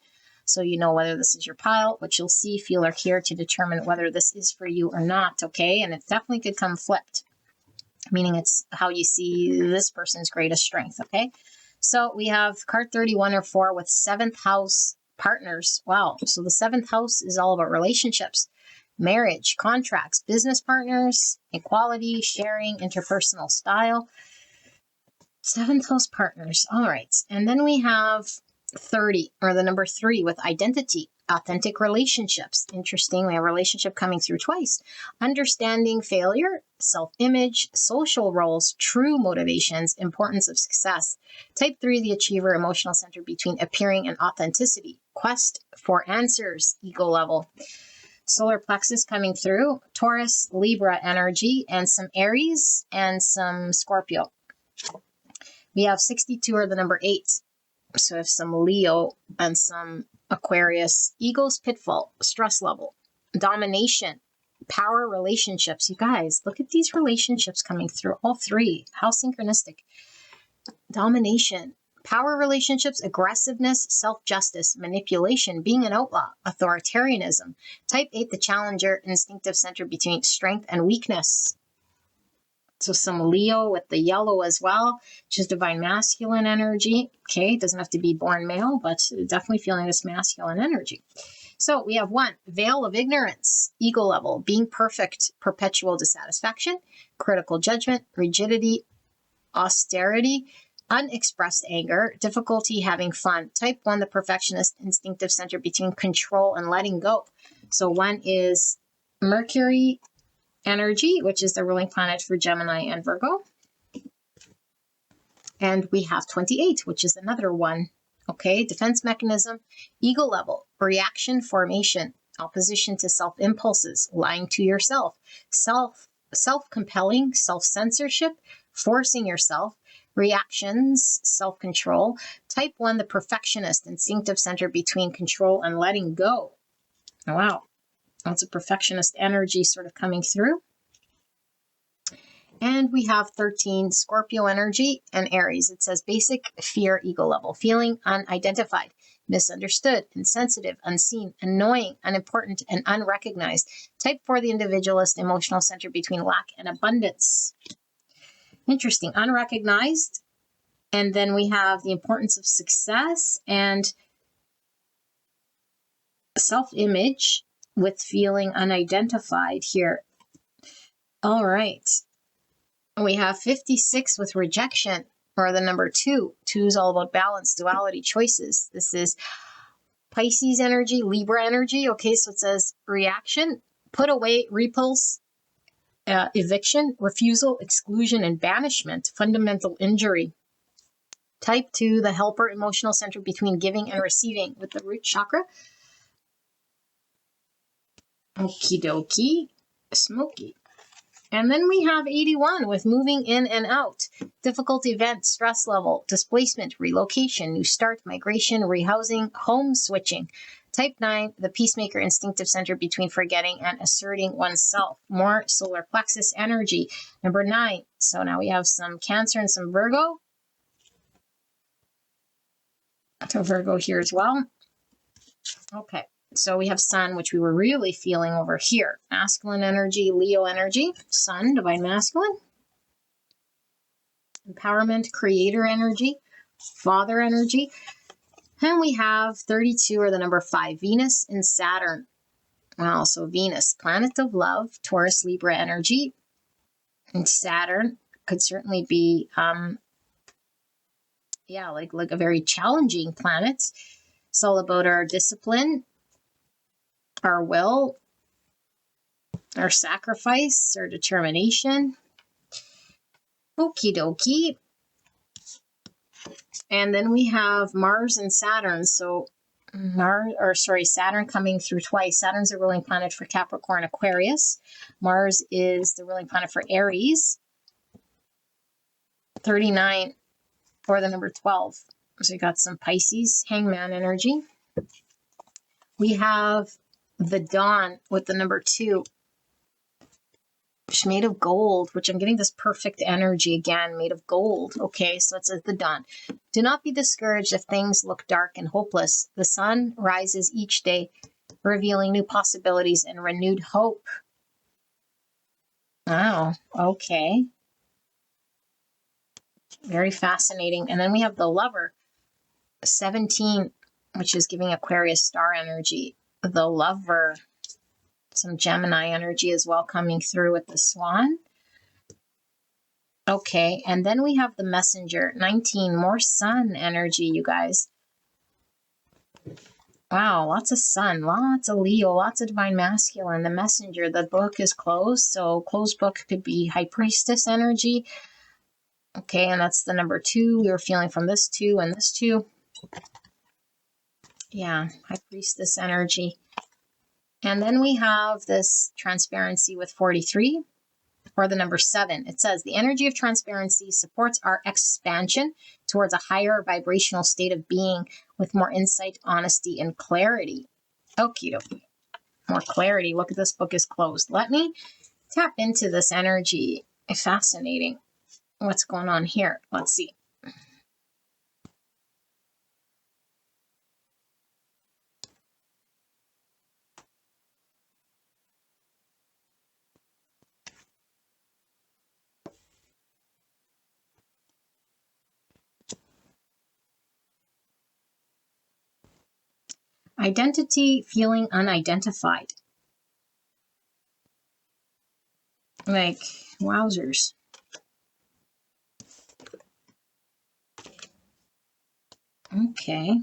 so you know whether this is your pile, which you'll see, feel, or hear to determine whether this is for you or not, okay? And it definitely could come flipped, meaning it's how you see this person's greatest strength, okay? So we have card 31 or 4 with 7th house partners. Wow. So the 7th house is all about relationships, marriage, contracts, business partners, equality, sharing, interpersonal style. 7th house partners. All right. And then we have 30, or the number 3, with identity, authentic relationships. Interesting. We have relationship coming through twice. Understanding failure, self-image, social roles, true motivations, importance of success. Type 3, the achiever, emotional center between appearing and authenticity. Quest for answers, ego level. Solar plexus coming through, Taurus, Libra energy, and some Aries and some Scorpio. We have 62, or the number 8. So we have some Leo and some Aquarius. Ego's pitfall, stress level, domination, power relationships. You guys, look at these relationships coming through, all 3. How synchronistic. Domination, power relationships, aggressiveness, self-justice, manipulation, being an outlaw, authoritarianism. Type 8, the challenger, instinctive center between strength and weakness. So some Leo with the yellow as well, which is divine masculine energy. Okay, doesn't have to be born male, but definitely feeling this masculine energy. So we have 1, veil of ignorance, ego level, being perfect, perpetual dissatisfaction, critical judgment, rigidity, austerity, unexpressed anger, difficulty having fun. Type 1, the perfectionist, instinctive center between control and letting go. So 1 is Mercury energy, which is the ruling planet for Gemini and Virgo. And we have 28, which is another 1. Okay, defense mechanism, ego level, reaction formation, opposition to self-impulses, lying to yourself, self-compelling, self-censorship, forcing yourself, reactions, self-control. Type 1, the perfectionist, instinctive center between control and letting go. Wow. That's a perfectionist energy sort of coming through. And we have 13, Scorpio energy and Aries. It says basic fear, ego level, feeling unidentified, misunderstood, insensitive, unseen, annoying, unimportant, and unrecognized. Type 4, the individualist, emotional center between lack and abundance. Interesting, unrecognized. And then we have the importance of success and self-image with feeling unidentified here. All right. We have 56 with rejection, or the number 2. 2 is all about balance, duality, choices. This is Pisces energy, Libra energy. Okay, so it says reaction, put away, repulse, eviction, refusal, exclusion, and banishment, fundamental injury. Type 2, the helper, emotional center between giving and receiving with the root chakra. Okie dokie, smoky. And then we have 81 with moving in and out, difficult event, stress level, displacement, relocation, new start, migration, rehousing, home switching. Type 9, the peacemaker, instinctive center between forgetting and asserting oneself. More solar plexus energy. Number 9. So now we have some Cancer and some Virgo. So Virgo here as well. Okay. So we have Sun, which we were really feeling over here. Masculine energy, Leo energy, Sun, divine masculine. Empowerment, creator energy, father energy. And we have 32, or the number 5, Venus and Saturn. Wow, so Venus, planet of love, Taurus, Libra energy. And Saturn could certainly be, like a very challenging planet. It's all about our discipline, our will, our sacrifice, our determination. Okie dokie. And then we have Mars and Saturn. So Saturn coming through twice. Saturn's the ruling planet for Capricorn, Aquarius. Mars is the ruling planet for Aries. 39, or the number 12. So we got some Pisces, Hangman energy. We have the Dawn with the number 2. She's made of gold, which I'm getting this perfect energy again, made of gold. Okay, so it says the dawn. Do not be discouraged if things look dark and hopeless. The sun rises each day, revealing new possibilities and renewed hope. Wow, okay. Very fascinating. And then we have the lover, 17, which is giving Aquarius star energy. The lover, some Gemini energy as well coming through with the swan. Okay, and then we have the messenger, 19, more sun energy, you guys. Wow, lots of sun, lots of Leo, lots of divine masculine. The messenger, the book is closed, so closed book could be high priestess energy. Okay, and that's the number 2 we were feeling from this 2 and this 2. Yeah, high priestess energy. And then we have this transparency with 43, or the number 7. It says, the energy of transparency supports our expansion towards a higher vibrational state of being with more insight, honesty, and clarity. Okie dokie. More clarity. Look at this book is closed. Let me tap into this energy. Fascinating. What's going on here? Let's see. Identity feeling unidentified. Like, wowzers. Okay.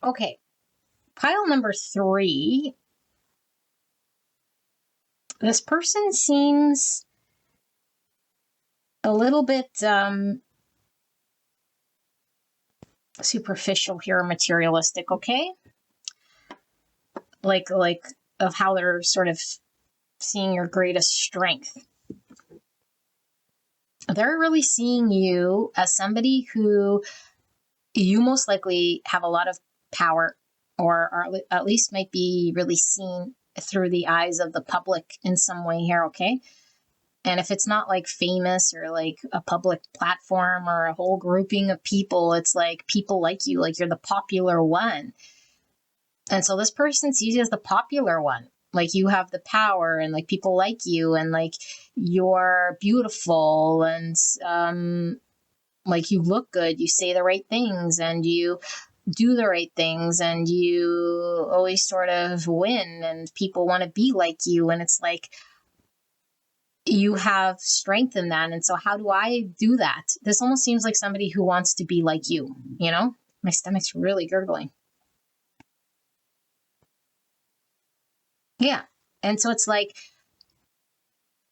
Okay. Pile number 3. This person seems a little bit superficial here, materialistic, okay? Like of how they're sort of seeing your greatest strength. They're really seeing you as somebody who you most likely have a lot of power, or at least might be really seen through the eyes of the public in some way here, okay? And if it's not like famous or like a public platform or a whole grouping of people, it's like people like you, like you're the popular one. And so this person sees you as the popular one. Like you have the power and like people like you and like you're beautiful and like you look good, you say the right things and you do the right things and you always sort of win and people want to be like you. And it's like, you have strength in that. And so how do I do that? This almost seems like somebody who wants to be like you, you know? My stomach's really gurgling. Yeah. And so it's like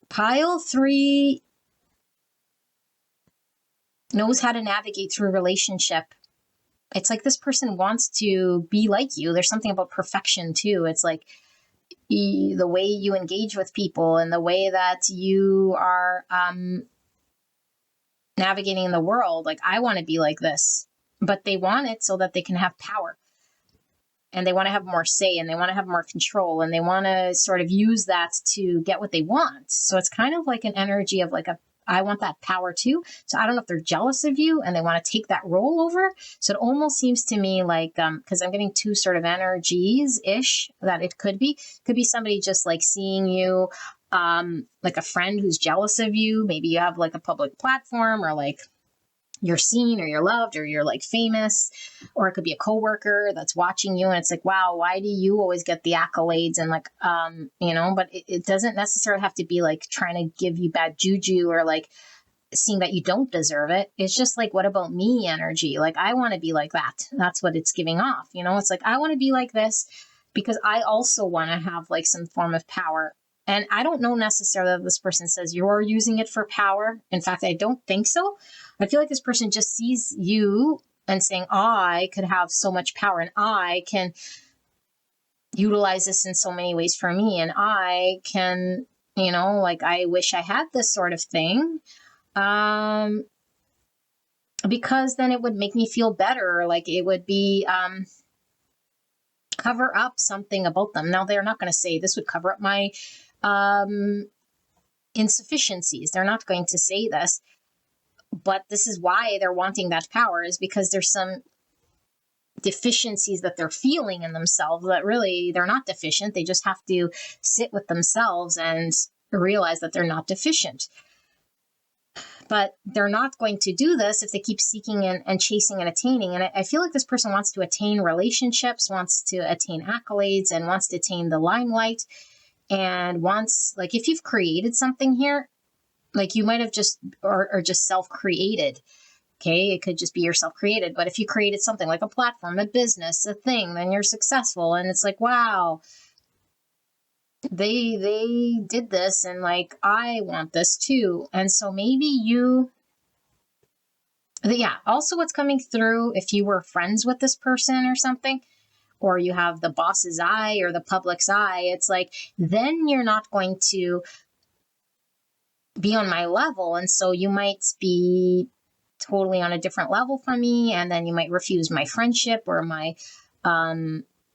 pile 3 knows how to navigate through a relationship. It's like this person wants to be like you. There's something about perfection too. It's like the way you engage with people and the way that you are navigating the world. Like, I want to be like this, but they want it so that they can have power and they want to have more say and they want to have more control and they want to sort of use that to get what they want. So it's kind of like an energy of like I want that power too. So I don't know if they're jealous of you and they want to take that role over. So it almost seems to me like, because I'm getting 2 sort of energies ish that it could be somebody just like seeing you, like a friend who's jealous of you. Maybe you have like a public platform or like you're seen or you're loved or you're like famous, or it could be a coworker that's watching you and it's like, wow, why do you always get the accolades? And like, but it doesn't necessarily have to be like trying to give you bad juju or like seeing that you don't deserve it. It's just like, what about me energy? Like, I want to be like that. That's what it's giving off. It's like, I want to be like this because I also want to have like some form of power. And I don't know necessarily that this person says you're using it for power. In fact, I don't think so. I feel like this person just sees you and saying, I could have so much power and I can utilize this in so many ways for me. And I can, like, I wish I had this sort of thing. Because then it would make me feel better. Like it would be, cover up something about them. Now, they're not going to say this would cover up my insufficiencies. They're not going to say this, but this is why they're wanting that power, is because there's some deficiencies that they're feeling in themselves that really they're not deficient. They just have to sit with themselves and realize that they're not deficient. But they're not going to do this if they keep seeking and chasing and attaining. And I feel like this person wants to attain relationships, wants to attain accolades, and wants to attain the limelight, and wants, like, if you've created something here, like you might have just, or just self-created. Okay, it could just be yourself created. But if you created something like a platform, a business, a thing, then you're successful. And it's like, wow, they did this, and like, I want this too. And so maybe also what's coming through, if you were friends with this person or something, or you have the boss's eye or the public's eye, it's like, then you're not going to be on my level. And so you might be totally on a different level from me. And then you might refuse my friendship or my,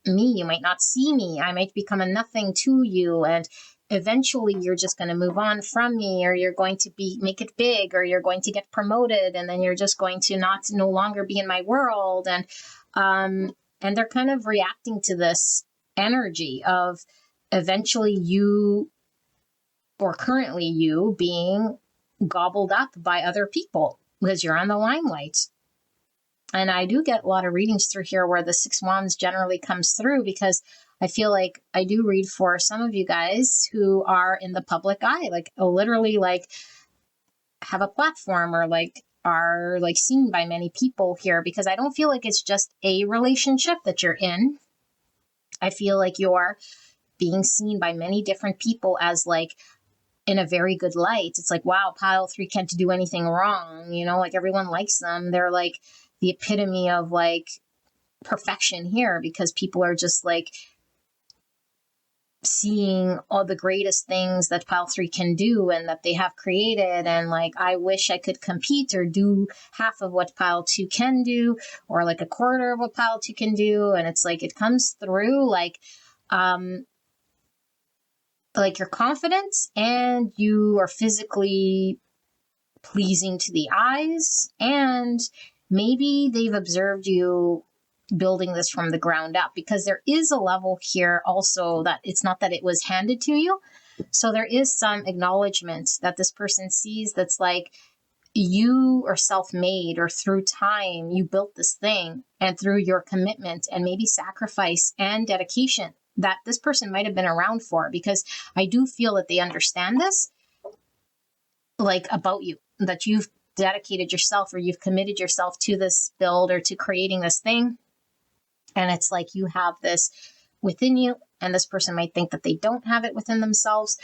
you might not see me. I might become a nothing to you. And eventually you're just going to move on from me, or you're going to make it big, or you're going to get promoted. And then you're just going to no longer be in my world. And they're kind of reacting to this energy of eventually you, or currently you, being gobbled up by other people because you're on the limelight. And I do get a lot of readings through here where the 6 Wands generally comes through, because I feel like I do read for some of you guys who are in the public eye, like literally like have a platform, or like are like seen by many people here, because I don't feel like it's just a relationship that you're in. I feel like you're being seen by many different people as like in a very good light. It's like, wow, pile 3 can't do anything wrong. Like everyone likes them. They're like the epitome of like perfection here, because people are just like seeing all the greatest things that pile 3 can do and that they have created. And like, I wish I could compete or do half of what pile 2 can do, or like a quarter of what pile 2 can do. And it's like, it comes through like your confidence, and you are physically pleasing to the eyes, and maybe they've observed you building this from the ground up, because there is a level here also that it's not that it was handed to you. So there is some acknowledgement that this person sees, that's like, you are self-made, or through time you built this thing, and through your commitment and maybe sacrifice and dedication that this person might have been around for, because I do feel that they understand this, like, about you, that you've dedicated yourself, or you've committed yourself to this build, or to creating this thing. And it's like, you have this within you, and this person might think that they don't have it within themselves.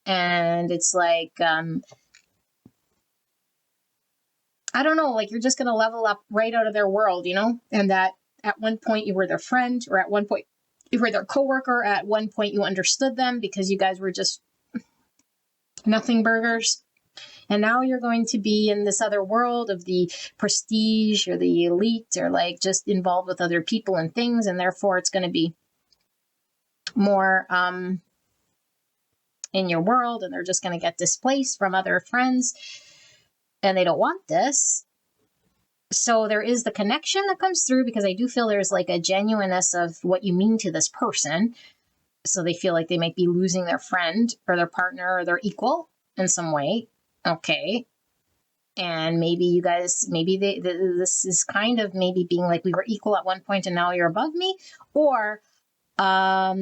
And it's like, I don't know, like, you're just going to level up right out of their world, and that at one point you were their friend, or at one point you were their coworker, at one point you understood them because you guys were just nothing burgers. And now you're going to be in this other world of the prestige or the elite, or like just involved with other people and things. And therefore it's going to be more in your world, and they're just going to get displaced from other friends, and they don't want this. So there is the connection that comes through, because I do feel there's like a genuineness of what you mean to this person. So they feel like they might be losing their friend or their partner or their equal in some way. Okay. And maybe you guys, maybe this is kind of maybe being like, we were equal at one point and now you're above me, or I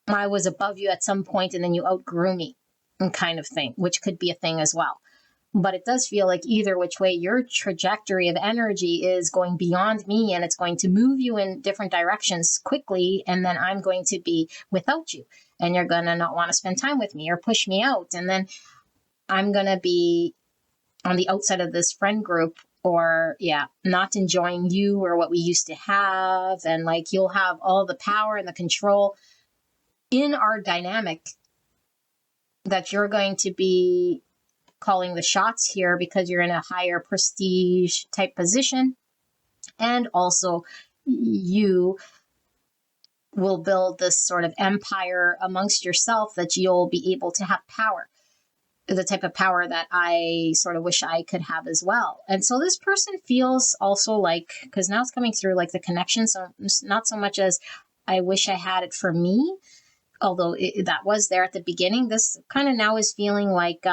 was above you at some point and then you outgrew me, and kind of thing, which could be a thing as well. But it does feel like either which way, your trajectory of energy is going beyond me, and it's going to move you in different directions quickly. And then I'm going to be without you, and you're going to not want to spend time with me or push me out. And then I'm going to be on the outside of this friend group, or not enjoying you or what we used to have. And like, you'll have all the power and the control in our dynamic that you're going to be calling the shots here, because you're in a higher prestige type position. And also, you will build this sort of empire amongst yourself that you'll be able to have power, the type of power that I sort of wish I could have as well. And so this person feels also like, because now it's coming through like the connection, so not so much as I wish I had it for me, although that was there at the beginning. This kind of now is feeling like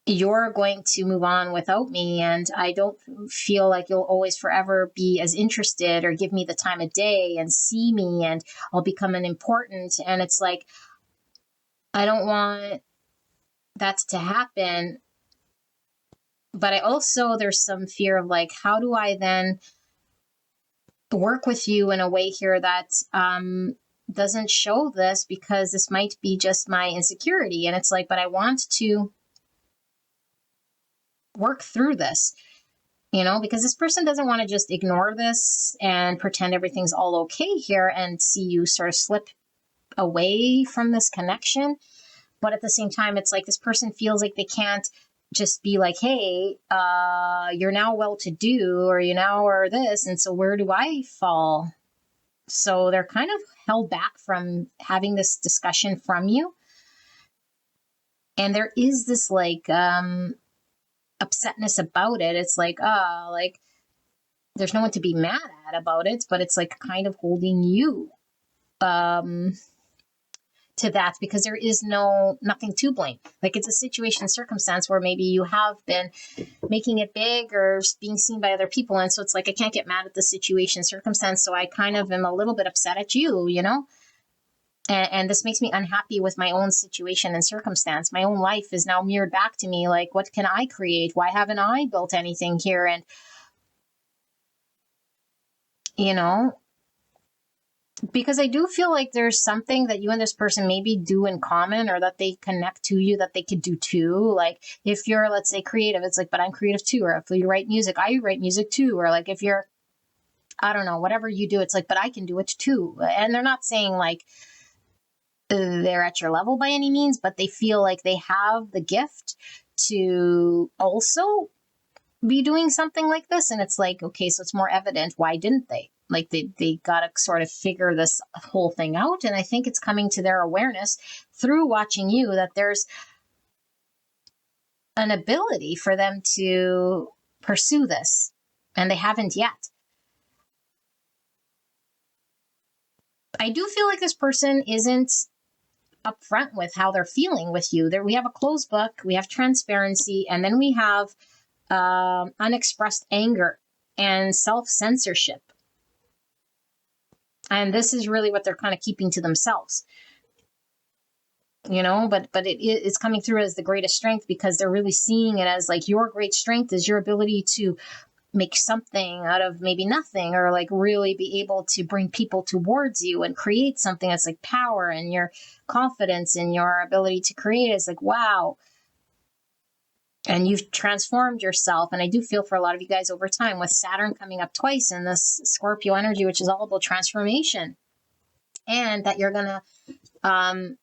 you're going to move on without me, and I don't feel like you'll always forever be as interested or give me the time of day and see me, and I'll become an important. And it's like, I don't want that to happen. But I also, there's some fear of like, how do I then work with you in a way here that doesn't show this, because this might be just my insecurity. And it's like, but I want to work through this, because this person doesn't want to just ignore this and pretend everything's all okay here and see you sort of slip away from this connection. But at the same time, it's like this person feels like they can't just be like, hey, you're now well-to-do, or you now are this, and so where do I fall? So they're kind of held back from having this discussion from you. And there is this like upsetness about it. It's like, like there's no one to be mad at about it, but it's like kind of holding you to that, because there is nothing to blame. Like, it's a situation, circumstance where maybe you have been making it big or being seen by other people. And so it's like, I can't get mad at the situation, circumstance. So I kind of am a little bit upset at you, and this makes me unhappy with my own situation and circumstance. My own life is now mirrored back to me. Like, what can I create? Why haven't I built anything here? And, because I do feel like there's something that you and this person maybe do in common, or that they connect to you that they could do too. Like, if you're, let's say, creative, it's like, but I'm creative too. Or if you write music, I write music too. Or like, if you're, I don't know, whatever you do, it's like, but I can do it too. And they're not saying like they're at your level by any means, but they feel like they have the gift to also be doing something like this. And it's like, okay, so it's more evident. Why didn't they? Like, they got to sort of figure this whole thing out. And I think it's coming to their awareness through watching you that there's an ability for them to pursue this, and they haven't yet. I do feel like this person isn't upfront with how they're feeling with you. There, we have a closed book, we have transparency, and then we have unexpressed anger and self-censorship. And this is really what they're kind of keeping to themselves, but it's coming through as the greatest strength, because they're really seeing it as like, your great strength is your ability to make something out of maybe nothing, or like really be able to bring people towards you and create something that's like power, and your confidence in your ability to create is like, wow. And you've transformed yourself. And I do feel for a lot of you guys over time, with Saturn coming up twice in this Scorpio energy, which is all about transformation, and that you're going to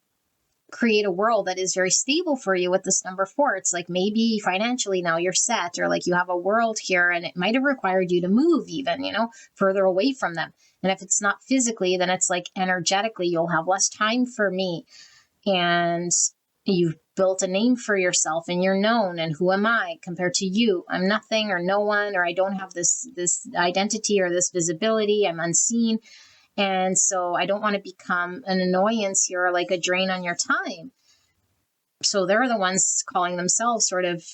create a world that is very stable for you with this number 4. It's like, maybe financially now you're set, or like you have a world here, and it might have required you to move even, further away from them. And if it's not physically, then it's like energetically, you'll have less time for me. And you've built a name for yourself, and you're known. And who am I compared to you? I'm nothing, or no one, or I don't have this identity or this visibility. I'm unseen. And so I don't want to become an annoyance here, or like a drain on your time. So they're the ones calling themselves sort of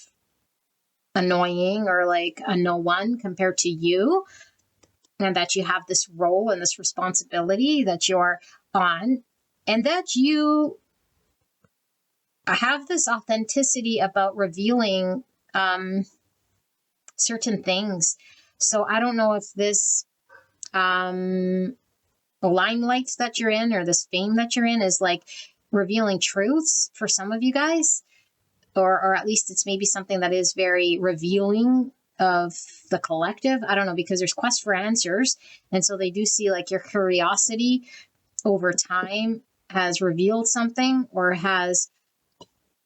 annoying, or like a no one compared to you. And that you have this role and this responsibility that you're on, and that you have this authenticity about revealing certain things. So I don't know if this limelight that you're in or this fame that you're in is like revealing truths for some of you guys, or at least it's maybe something that is very revealing of the collective. I don't know, because there's quest for answers. And so they do see like your curiosity over time has revealed something or has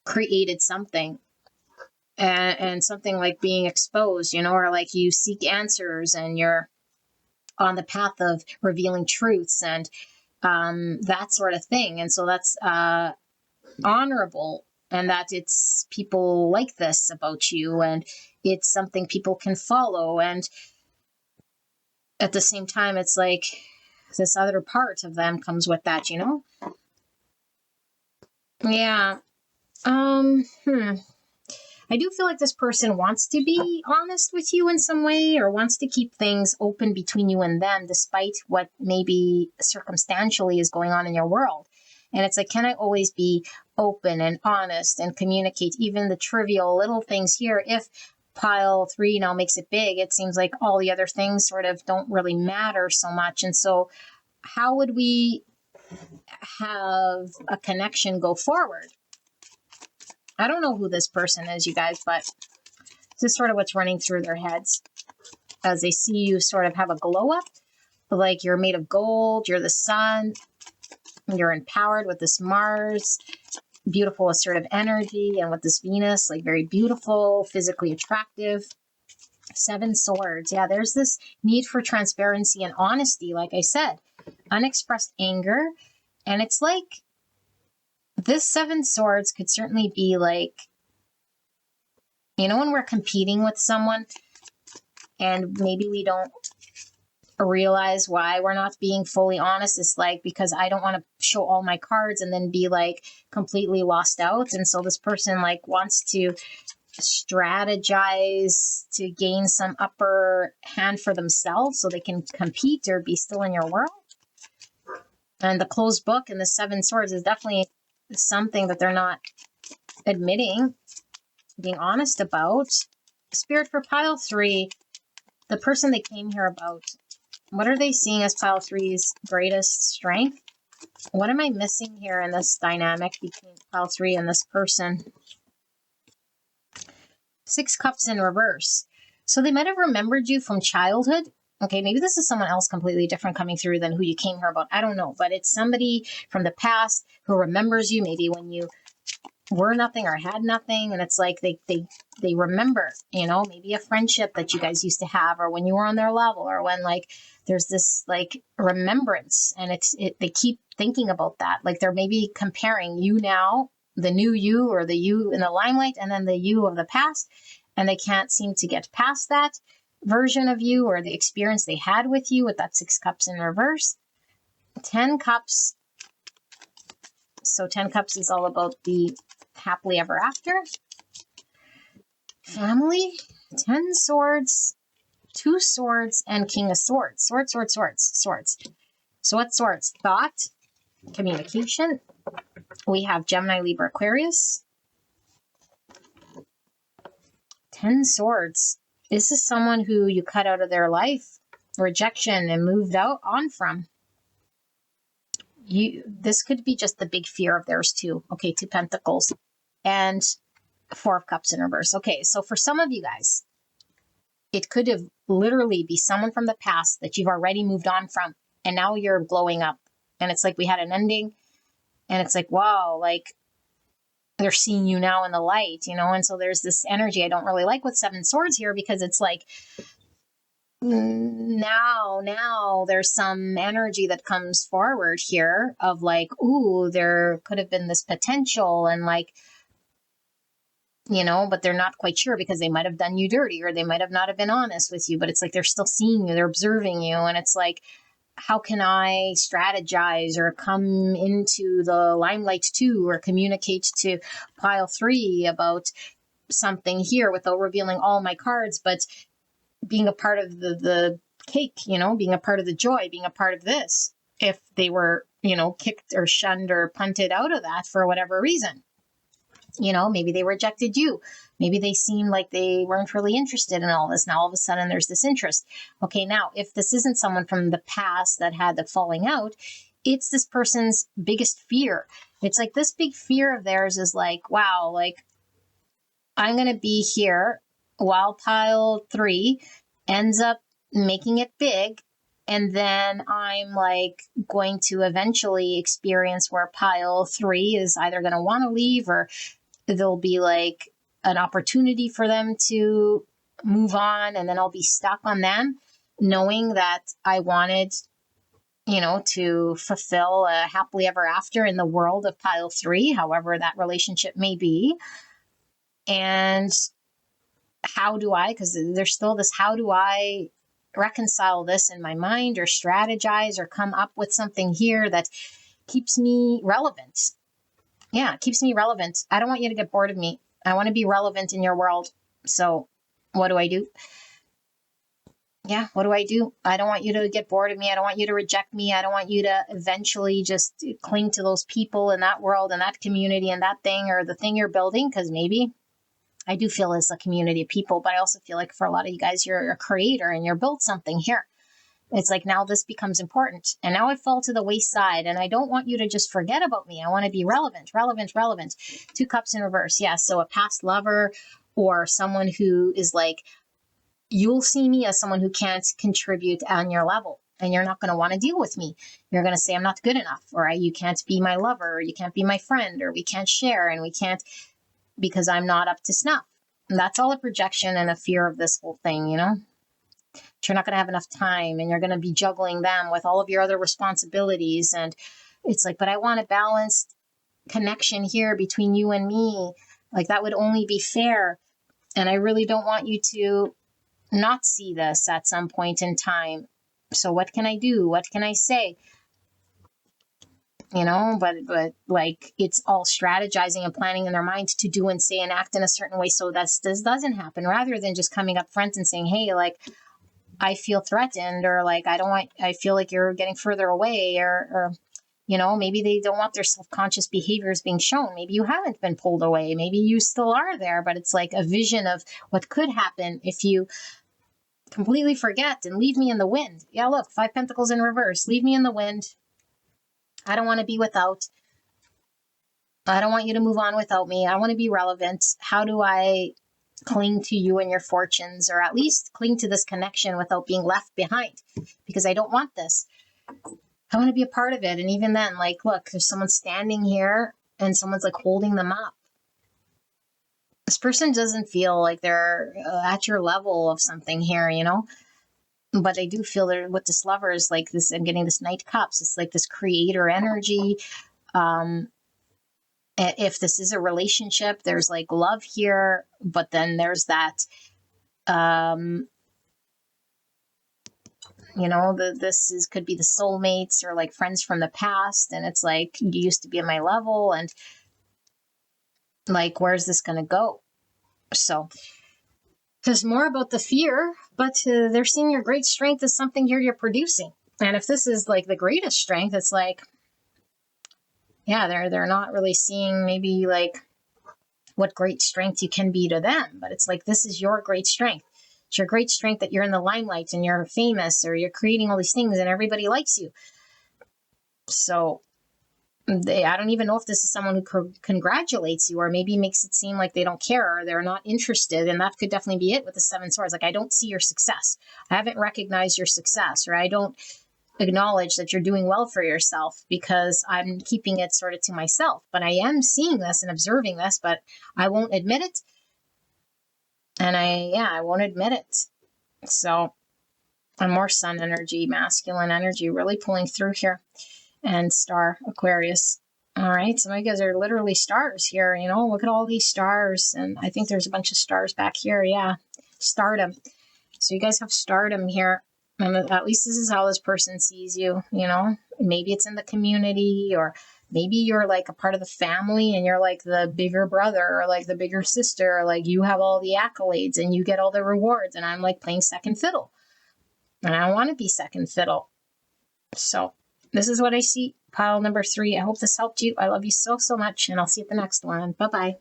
created something. And something like being exposed, or like you seek answers and you're on the path of revealing truths and that sort of thing. And so that's honorable, and that it's people like this about you, and it's something people can follow. And at the same time, it's like this other part of them comes with that, Yeah. I do feel like this person wants to be honest with you in some way, or wants to keep things open between you and them, despite what maybe circumstantially is going on in your world. And it's like, can I always be open and honest and communicate even the trivial little things here? If pile 3 now makes it big, it seems like all the other things sort of don't really matter so much. And so how would we have a connection go forward? I don't know who this person is, you guys, but this is sort of what's running through their heads as they see you sort of have a glow up, like you're made of gold, you're the sun, you're empowered with this Mars, beautiful assertive energy, and with this Venus, like very beautiful, physically attractive. 7 swords. Yeah, there's this need for transparency and honesty, like I said, unexpressed anger. And it's like this 7 swords could certainly be like, when we're competing with someone and maybe we don't realize why we're not being fully honest. It's like, because I don't want to show all my cards and then be like completely lost out. And so this person like wants to strategize to gain some upper hand for themselves so they can compete or be still in your world. And the closed book and the 7 swords is definitely something that they're not admitting, being honest about. Spirit for pile 3, the person they came here about, what are they seeing as pile 3's greatest strength? What am I missing here in this dynamic between pile 3 and this person? 6 cups in reverse. So they might have remembered you from childhood. Okay, maybe this is someone else completely different coming through than who you came here about. I don't know, but it's somebody from the past who remembers you, maybe when you were nothing or had nothing. And it's like they remember, maybe a friendship that you guys used to have, or when you were on their level, or when like there's this like remembrance, and they keep thinking about that. Like they're maybe comparing you now, the new you, or the you in the limelight, and then the you of the past. And they can't seem to get past that version of you or the experience they had with you with that 6 cups in reverse. 10 cups. So 10 cups is all about the happily ever after. Family, 10 swords, 2 swords, and King of Swords. Swords. So what swords? Thought, communication. We have Gemini, Libra, Aquarius. 10 swords. This is someone who you cut out of their life, rejection, and moved on from. This could be just the big fear of theirs too. Okay, 2 pentacles and 4 of cups in reverse. Okay, so for some of you guys, it could have literally be someone from the past that you've already moved on from, and now you're glowing up. And it's like we had an ending, and it's like, wow, like they're seeing you now in the light, and so there's this energy I don't really like with 7 swords here, because it's like now there's some energy that comes forward here of like, ooh, there could have been this potential, and like, but they're not quite sure because they might have done you dirty, or they might have not have been honest with you, but it's like they're still seeing you, they're observing you, and it's like, how can I strategize or come into the limelight too, or communicate to pile 3 about something here without revealing all my cards, but being a part of the cake, being a part of the joy, being a part of this, if they were, kicked or shunned or punted out of that for whatever reason. Maybe they rejected you. Maybe they seemed like they weren't really interested in all this. Now, all of a sudden, there's this interest. Okay, now, if this isn't someone from the past that had the falling out, it's this person's biggest fear. It's like this big fear of theirs is like, wow, like I'm going to be here while pile 3 ends up making it big. And then I'm like going to eventually experience where pile 3 is either going to want to leave, or there'll be like an opportunity for them to move on. And then I'll be stuck on them, knowing that I wanted, to fulfill a happily ever after in the world of pile 3, however that relationship may be. And because there's still this, how do I reconcile this in my mind, or strategize, or come up with something here that keeps me relevant? Yeah, it keeps me relevant. I don't want you to get bored of me. I want to be relevant in your world. So what do I do? Yeah, what do I do? I don't want you to get bored of me. I don't want you to reject me. I don't want you to eventually just cling to those people in that world and that community and that thing, or the thing you're building, because maybe I do feel it's a community of people, but I also feel like for a lot of you guys, you're a creator and you're built something here. It's like now this becomes important, and now I fall to the wayside, and I don't want you to just forget about me. I want to be relevant. 2 cups in reverse. Yeah. So a past lover, or someone who is like, you'll see me as someone who can't contribute on your level, and you're not going to want to deal with me. You're going to say I'm not good enough, or you can't be my lover, or you can't be my friend, or we can't share, and we can't, because I'm not up to snuff. And that's all a projection and a fear of this whole thing, You're not going to have enough time, and you're going to be juggling them with all of your other responsibilities. And it's like, but I want a balanced connection here between you and me. Like that would only be fair. And I really don't want you to not see this at some point in time. So what can I do? What can I say? But like it's all strategizing and planning in their minds to do and say and act in a certain way so that this doesn't happen, rather than just coming up front and saying, hey, like I feel threatened, or like I feel like you're getting further away, or maybe they don't want their self-conscious behaviors being shown. Maybe you haven't been pulled away. Maybe you still are there, but it's like a vision of what could happen if you completely forget and leave me in the wind. Yeah, look, 5 pentacles in reverse. Leave me in the wind. I don't want to be without. I don't want you to move on without me. I want to be relevant. How do I cling to you and your fortunes, or at least cling to this connection without being left behind? Because I don't want this. I want to be a part of it. And even then, like, look, there's someone standing here and someone's like holding them up. This person doesn't feel like they're at your level of something here, But I do feel that with this lover is like this, I'm getting this Knight Cups. It's like this creator energy. If this is a relationship, there's like love here, but then there's that, could be the soulmates, or like friends from the past. And it's like, you used to be at my level, and like, where's this going to go? So there's more about the fear, but they're seeing your great strength as something here you're producing. And if this is like the greatest strength, it's like, yeah, they're not really seeing maybe like what great strength you can be to them, but it's like, this is your great strength. It's your great strength that you're in the limelight and you're famous, or you're creating all these things and everybody likes you. So I don't even know if this is someone who congratulates you, or maybe makes it seem like they don't care, or they're not interested. And that could definitely be it with the 7 swords. Like, I don't see your success. I haven't recognized your success, or I don't acknowledge that you're doing well for yourself, because I'm keeping it sort of to myself. But I am seeing this and observing this, but I won't admit it. And I won't admit it. So, and more sun energy, masculine energy, really pulling through here. And star, Aquarius. All right, some of you guys are literally stars here, look at all these stars. And I think there's a bunch of stars back here. Yeah, stardom. So you guys have stardom here. And at least this is how this person sees you, Maybe it's in the community, or maybe you're like a part of the family and you're like the bigger brother, or like the bigger sister, or like you have all the accolades and you get all the rewards, and I'm like playing second fiddle. And I don't want to be second fiddle. So this is what I see. Pile number 3. I hope this helped you. I love you so, so much. And I'll see you at the next one. Bye-bye.